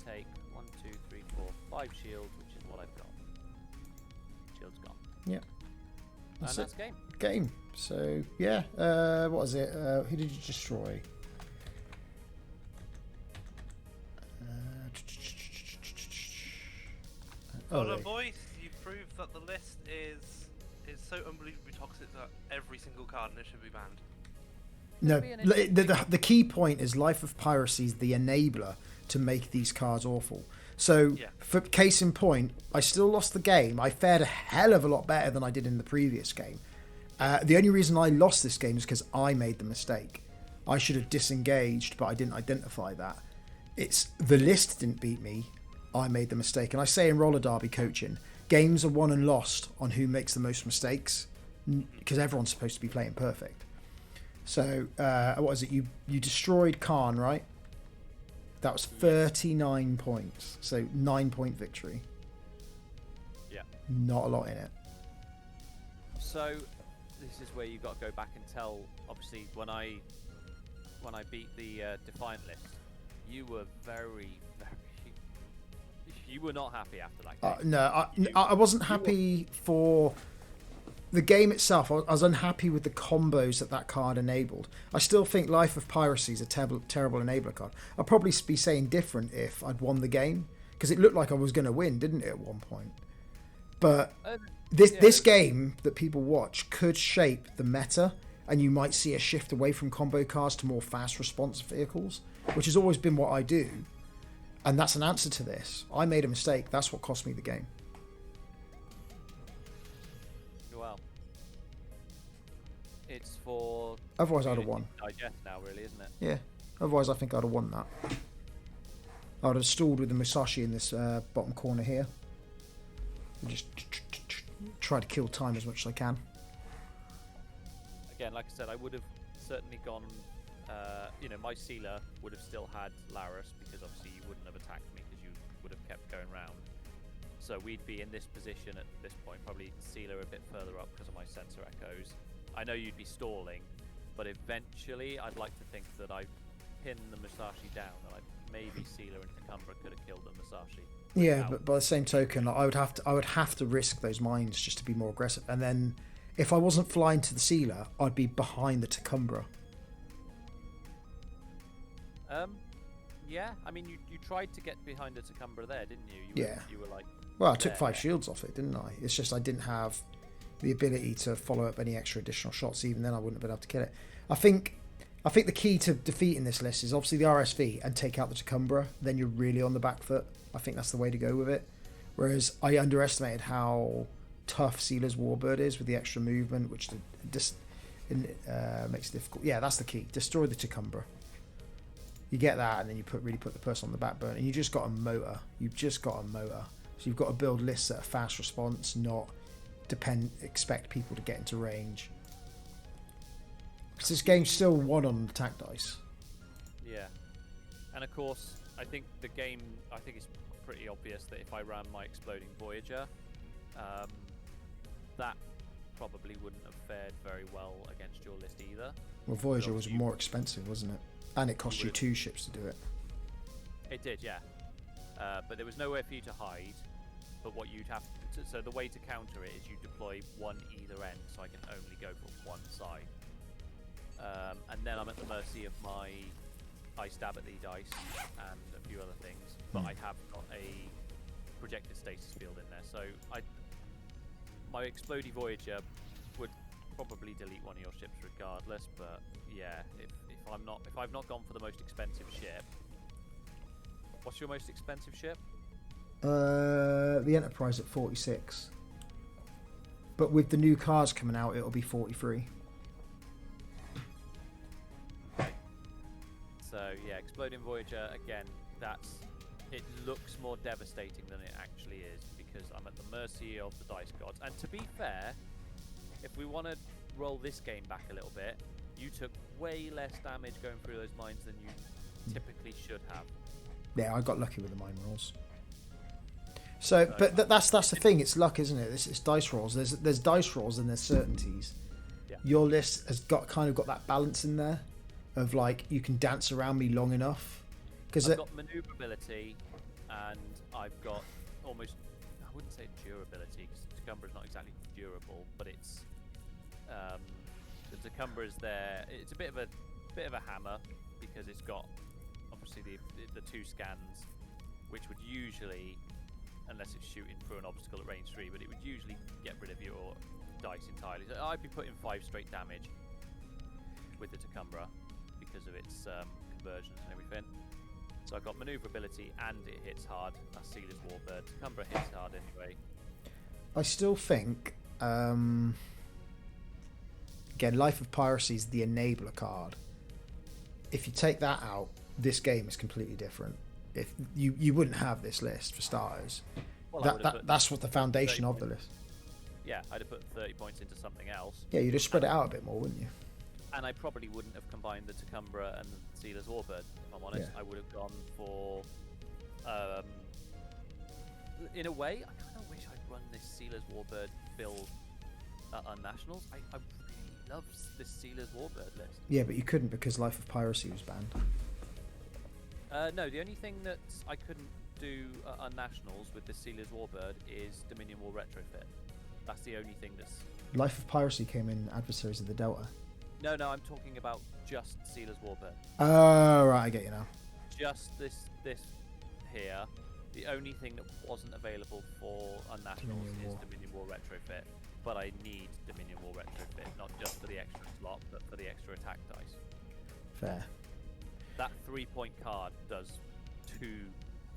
Take 1, 2, 3, 4, 5 shields, which is what I've got. Shield's gone. Yep. That's And it. that's game. Game. So yeah. What is it? Who did you destroy? Well, there- boys, you proved that the list is so unbelievably toxic that every single card in it should be banned. No, be an interesting the key point is Life of Piracy is the enabler to make these cards awful. So, Yeah. for case in point, I still lost the game. I fared a hell of a lot better than I did in the previous game. The only reason I lost this game is because I made the mistake. I should have disengaged, but I didn't identify that. It's the list didn't beat me. I made the mistake. And I say in roller derby coaching, games are won and lost on who makes the most mistakes, because everyone's supposed to be playing perfect. So, what is it? You destroyed Khan, right? That was 39 points. So, 9-point victory. Yeah. Not a lot in it. So this is where you've got to go back and tell. Obviously, when I beat the Defiant list, you were very. You were not happy after that game. No, I wasn't happy for the game itself. I was unhappy with the combos that card enabled. I still think Life of Piracy is a terrible enabler card. I'd probably be saying different if I'd won the game, because it looked like I was going to win, didn't it, at one point? But Yeah. this game that people watch could shape the meta, and you might see a shift away from combo cars to more fast response vehicles, which has always been what I do. And that's an answer to this. I made a mistake. That's what cost me the game. Well, it's for Otherwise, I'd have won. digest now, really, isn't it? Yeah. Otherwise, I think I'd have won that. I would have stalled with the Musashi in this bottom corner here. And just try to kill time as much as I can. Again, like I said, I would have certainly gone. My sealer would have still had Laris, because obviously you wouldn't have attacked me because you would have kept going round. So we'd be in this position at this point, probably sealer a bit further up because of my sensor echoes. I know you'd be stalling, but eventually I'd like to think that I pinned the Musashi down, and maybe sealer and Tacumbra could have killed the Musashi. Yeah, but by the same token, I would have to risk those mines just to be more aggressive. And then, if I wasn't flying to the sealer, I'd be behind the Tacumbra. Yeah, I mean, you tried to get behind the Tacumbra there, didn't you? You were like... Well, I took 5 shields off it, didn't I? It's just I didn't have the ability to follow up any extra additional shots. Even then, I wouldn't have been able to kill it. I think the key to defeating this list is obviously the RSV and take out the Tacumbra. Then you're really on the back foot. I think that's the way to go with it. Whereas I underestimated how tough Sealer's Warbird is with the extra movement, which makes it difficult. Yeah, that's the key. Destroy the Tacumbra. You get that, and then you really put the person on the back burner, and you just got a motor. You've just got a motor. So you've got to build lists that are fast response, not expect people to get into range. Because this game's still won on attack dice. Yeah. And of course, I think it's pretty obvious that if I ran my Exploding Voyager, that probably wouldn't have fared very well against your list either. Well, Voyager was more expensive, wasn't it? And it cost you 2 ships to do it. It did, yeah. But there was nowhere for you to hide. But what you'd have to... So the way to counter it is you deploy one either end, so I can only go for one side. And then I'm at the mercy of my I stab at the dice and a few other things. But I have got a projected status field in there. So my Exploding Voyager would probably delete one of your ships regardless. But yeah, if I've not gone for the most expensive ship. What's your most expensive ship? The Enterprise at 46. But with the new cars coming out, it'll be 43. So yeah, Exploding Voyager, again, it looks more devastating than it actually is, because I'm at the mercy of the dice gods. And to be fair, if we want to roll this game back a little bit, you took way less damage going through those mines than you typically should have. Yeah, I got lucky with the mine rolls. So, but that's the thing. It's luck, isn't it? It's dice rolls. There's dice rolls and there's certainties. Yeah. Your list has got that balance in there, of like you can dance around me long enough. Because I've got maneuverability, and I've got almost, I wouldn't say durability, because Tacumbra is not exactly durable, but it's the Tacumbra is there. It's a bit of a hammer, because it's got obviously the 2 scans, which would usually, unless it's shooting through an obstacle at range 3, but it would usually get rid of your dice entirely. So I'd be putting 5 straight damage with the Tacumbra because of its conversions and everything. So I've got maneuverability and it hits hard. That's Sealer's Warbird. Tacumbra hits hard anyway. I still think, again, Life of Piracy is the enabler card. If you take that out, this game is completely different. If you wouldn't have this list for starters. Well, that's what the foundation of the list. Yeah, I'd have put 30 points into something else. Yeah, you'd have spread it out a bit more, wouldn't you? And I probably wouldn't have combined the Tacumbra and the Sealer's Warbird, if I'm honest. Yeah. I would have gone for... in a way, I kind of wish I'd run this Sealer's Warbird build on Nationals. I really love this Sealer's Warbird list. Yeah, but you couldn't because Life of Piracy was banned. No, the only thing that I couldn't do on Nationals with the Sealer's Warbird is Dominion War Retrofit. That's the only thing that's... Life of Piracy came in Adversaries of the Delta. No, I'm talking about just Sealer's Warbird. Oh, right, I get you now. Just this here The only thing that wasn't available for Unnationals Dominion is War. Dominion War Retrofit, but I need Dominion War Retrofit, not just for the extra slot, but for the extra attack dice. Fair. That 3-point card does 2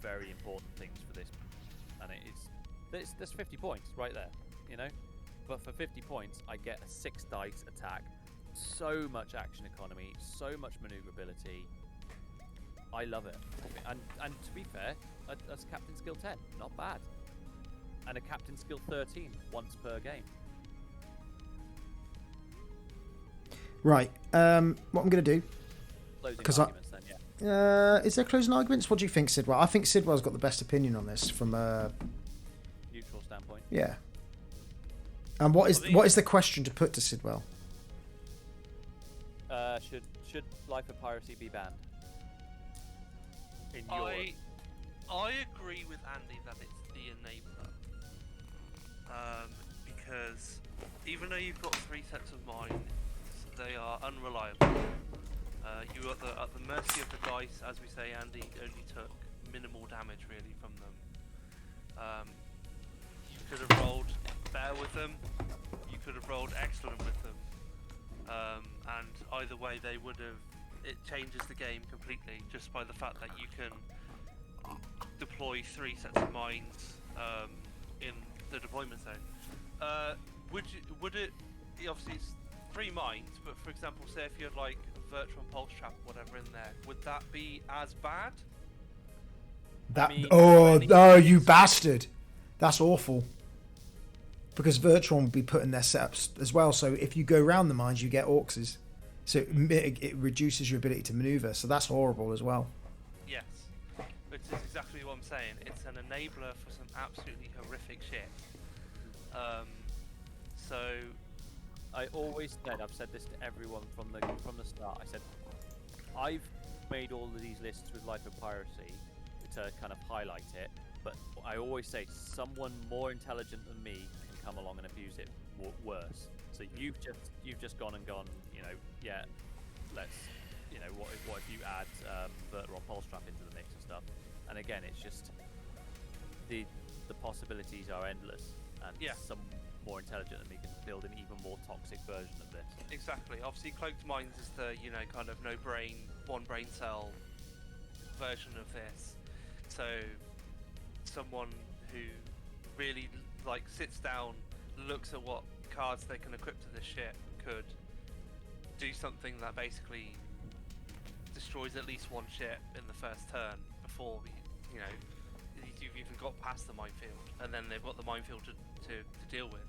very important things for this, and there's 50 points right there, you know. But for 50 points, I get a 6 dice attack, so much action economy, so much maneuverability. I love it, and to be fair, that's Captain Skill 10, not bad, and a Captain Skill 13 once per game. Right. What I'm going to do. Closing 'Cause arguments then, yeah. Is there closing arguments? What do you think, Sidwell? I think Sidwell's got the best opinion on this from Neutral standpoint. yeah. And what is the question to put to Sidwell? Should Life of Piracy be banned? In your I agree with Andy that it's the enabler. Because even though you've got 3 sets of mines, they are unreliable. You are at the mercy of the dice, as we say. Andy only took minimal damage really from them. You could have rolled better with them. You could have rolled excellent with them. And either way, they would have. It changes the game completely just by the fact that you can deploy 3 sets of mines in the deployment zone. Would it? Obviously, it's 3 mines, but for example, say if you had like Virtual Pulse Trap or whatever in there, would that be as bad? That I mean, oh you bastard! That's awful. Because Virtuon will be putting their setups as well. So if you go round the mines, you get Orcses. So it reduces your ability to maneuver. So that's horrible as well. Yes, which is exactly what I'm saying. It's an enabler for some absolutely horrific shit. So I always said, I've said this to everyone from the start. I said, I've made all of these lists with Life of Piracy to kind of highlight it, but I always say someone more intelligent than me can come along and abuse it worse. So you've just gone, you know, yeah, let's, you know, what if you add Verteron Pulse Trap into the mix and stuff? And again, it's just the possibilities are endless, and Yeah. some more intelligent than me can build an even more toxic version of this. exactly. Obviously, Cloaked Minds is the kind of no brain, one brain cell version of this. So someone who really like sits down, looks at what cards they can equip to this ship could do something that basically destroys at least one ship in the first turn before you've even got past the minefield, and then they've got the minefield to deal with.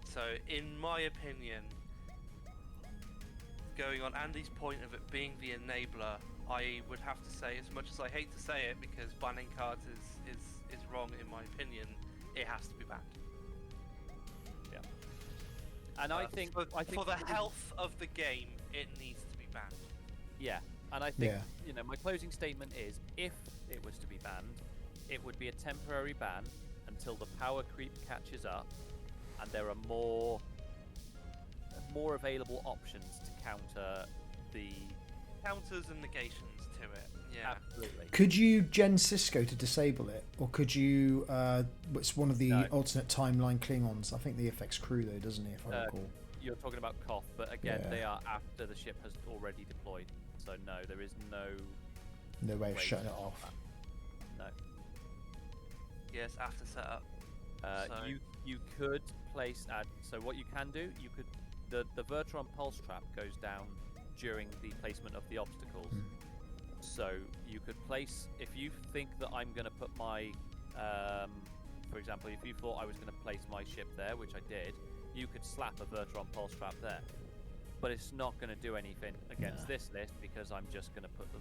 So in my opinion, going on Andy's point of it being the enabler, I would have to say, as much as I hate to say it because banning cards is wrong in my opinion, it has to be banned. Yeah. And I think for the health of the game, it needs to be banned. Yeah, and I think, Yeah. you know, my closing statement is, if it was to be banned, it would be a temporary ban until the power creep catches up and there are more available options to counter the... Counters and negations to it. Yeah. Absolutely. Could you gen Cisco to disable it, or could you? It's one of the No. alternate timeline Klingons. I think the affects crew though, doesn't he? If I recall. You're talking about Koth, but again, Yeah. they are after the ship has already deployed. So no, there is no No way of way shutting to it stop off. that. No. Yes, after setup. So- You could place so what you can do, you could the Vertron Pulse Trap goes down during the placement of the obstacles. So you could place, if you think that I'm going to put my for example, if you thought I was going to place my ship there, which I did, you could slap a Vertron Pulse Trap there. But it's not going to do anything against this list because I'm just going to put the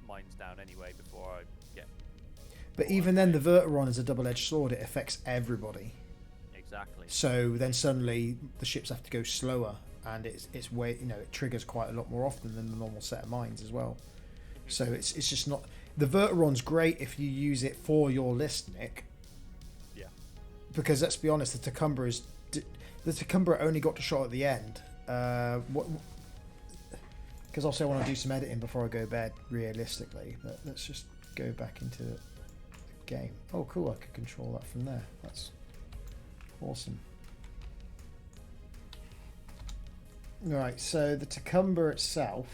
mines down anyway before I get... But even then, the Verteron is a double-edged sword. It affects everybody. Exactly. So then suddenly the ships have to go slower, and it's way it triggers quite a lot more often than the normal set of mines as well. So it's just not, the Verteron's great if you use it for your list, Nick. Yeah. Because let's be honest, the Tucumbra only got to shot at the end. Because also I want to do some editing before I go to bed, realistically. But let's just go back into game. Oh, cool. I could control that from there. That's awesome. Right, so the Tacumba itself.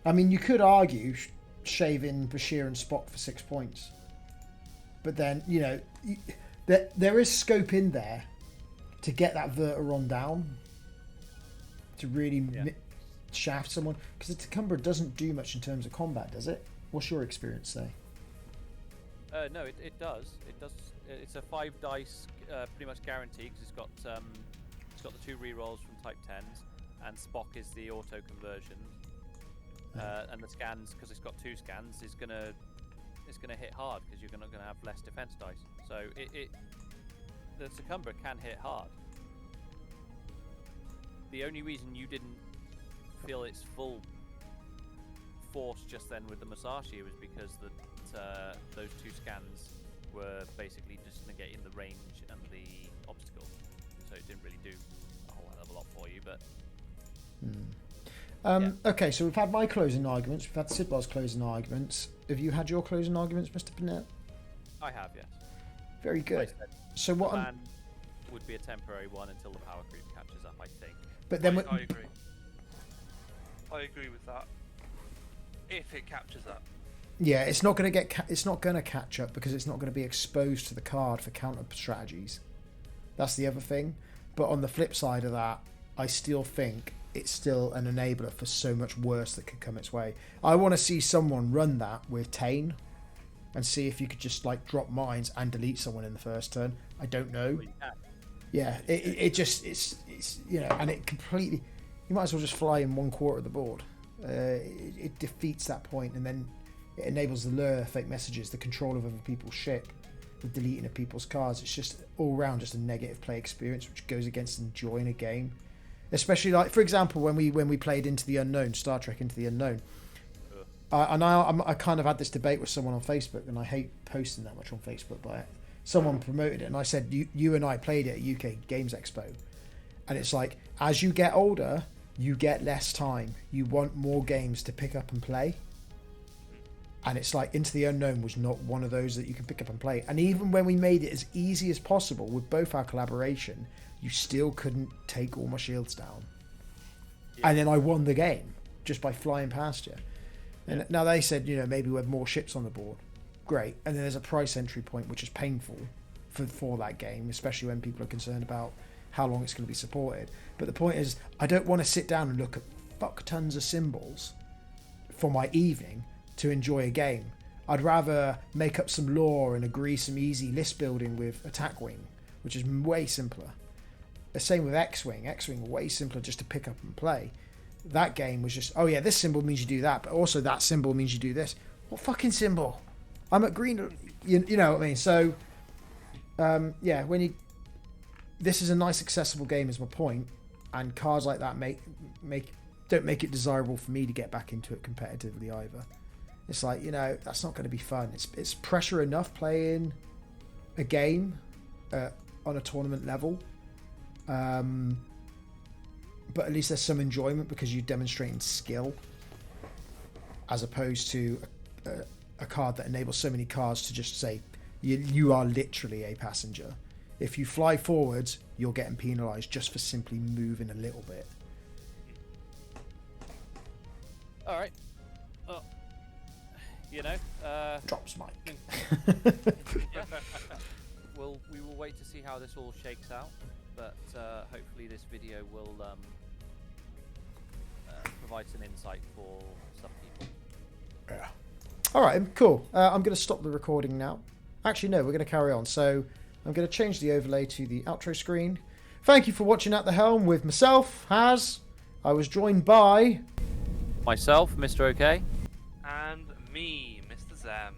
I mean, you could argue shaving Bashir and Spock for 6 points. But then, you know, there is scope in there to get that Verteron down. To really shaft someone. Because the Tacumba doesn't do much in terms of combat, does it? What's your experience there? No, it does. It does. It's a 5 dice, pretty much guaranteed, because it's got the 2 rerolls from type 10s, and Spock is the auto conversion. And the scans, because it's got 2 scans, is gonna hit hard because you're gonna have less defense dice. So the Tacumba can hit hard. The only reason you didn't feel its full force just then with the Musashi was because those 2 scans were basically just negating the range and the obstacle, so it didn't really do a whole hell of a lot for you. But okay, so we've had my closing arguments, we've had Sidbar's closing arguments. Have you had your closing arguments, Mr. Burnett? I have, yes. Very good. So what? Plan would be a temporary one until the power creep catches up, I think. But then I agree. I agree with that. If it captures up. Yeah, it's not going to it's not going to catch up because it's not going to be exposed to the card for counter strategies. That's the other thing. But on the flip side of that, I still think it's still an enabler for so much worse that could come its way. I want to see someone run that with Tane and see if you could just like drop mines and delete someone in the first turn. I don't know. Yeah, it's you know, and it completely. You might as well just fly in 1/4 of the board. It defeats that point, and then it enables the lure, fake messages, the control of other people's ship, the deleting of people's cards. It's just all round just a negative play experience, which goes against enjoying a game. Especially like, for example, when we played Into the Unknown, Star Trek Into the Unknown. I kind of had this debate with someone on Facebook, and I hate posting that much on Facebook, but someone promoted it, and I said, you and I played it at UK Games Expo, and it's like, as you get older, you get less time. You want more games to pick up and play. And it's like Into the Unknown was not one of those that you can pick up and play. And even when we made it as easy as possible with both our collaboration, you still couldn't take all my shields down. Yeah. And then I won the game just by flying past you. And now they said, you know, maybe we have more ships on the board. Great. And then there's a price entry point, which is painful for that game, especially when people are concerned about how long it's going to be supported. But the point is, I don't want to sit down and look at fuck tons of symbols for my evening to enjoy a game. I'd rather make up some lore and agree some easy list building with Attack Wing, which is way simpler. The same with X-Wing. X-Wing way simpler just to pick up and play. That game was just, oh yeah, this symbol means you do that, but also that symbol means you do this. What fucking symbol? I'm at green. You know what I mean? So, yeah, this is a nice accessible game is my point, and cards like that don't make it desirable for me to get back into it competitively either. It's like, you know, that's not going to be fun. It's pressure enough playing a game on a tournament level, but at least there's some enjoyment because you're demonstrating skill, as opposed to a card that enables so many cards to just say you are literally a passenger. If you fly forwards, you're getting penalised just for simply moving a little bit. All right. Well, you know. Drops mic. We will wait to see how this all shakes out, but hopefully this video will provide some insight for some people. Yeah. All right, cool. I'm going to stop the recording now. Actually, no, we're going to carry on. So I'm going to change the overlay to the outro screen. Thank you for watching At the Helm with myself, Haz. I was joined by... myself, Mr. OK. And me, Mr. Zem.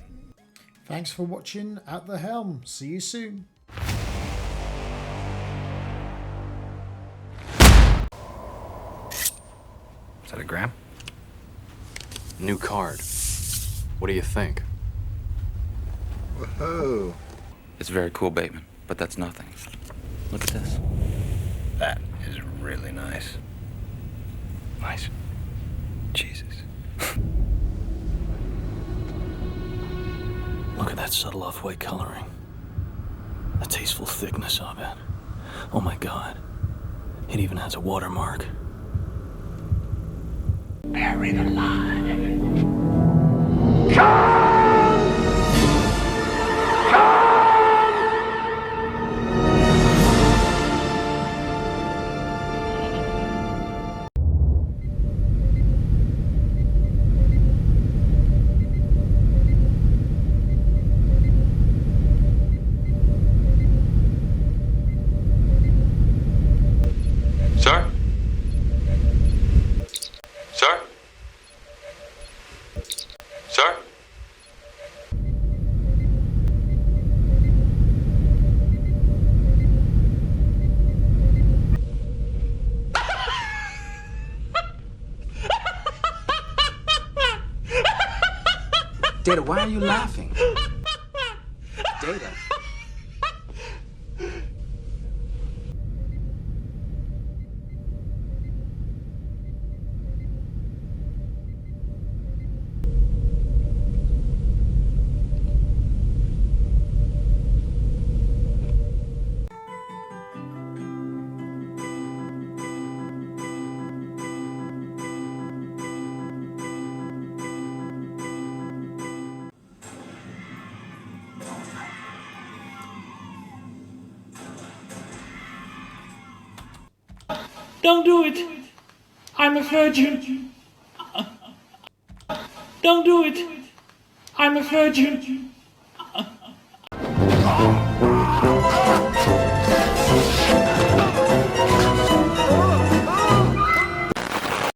Thanks for watching At the Helm. See you soon. Is that a gram? New card. What do you think? Whoa. It's very cool, Bateman, but that's nothing. Look at this. That is really nice. Nice. Jesus. that subtle off-white coloring. The tasteful thickness of it. Oh my god. It even has a watermark. Buried alive. Sir? Sir? Sir? Data, why are you laughing? Data. Don't do it. I'm a virgin. Don't do it. I'm a virgin.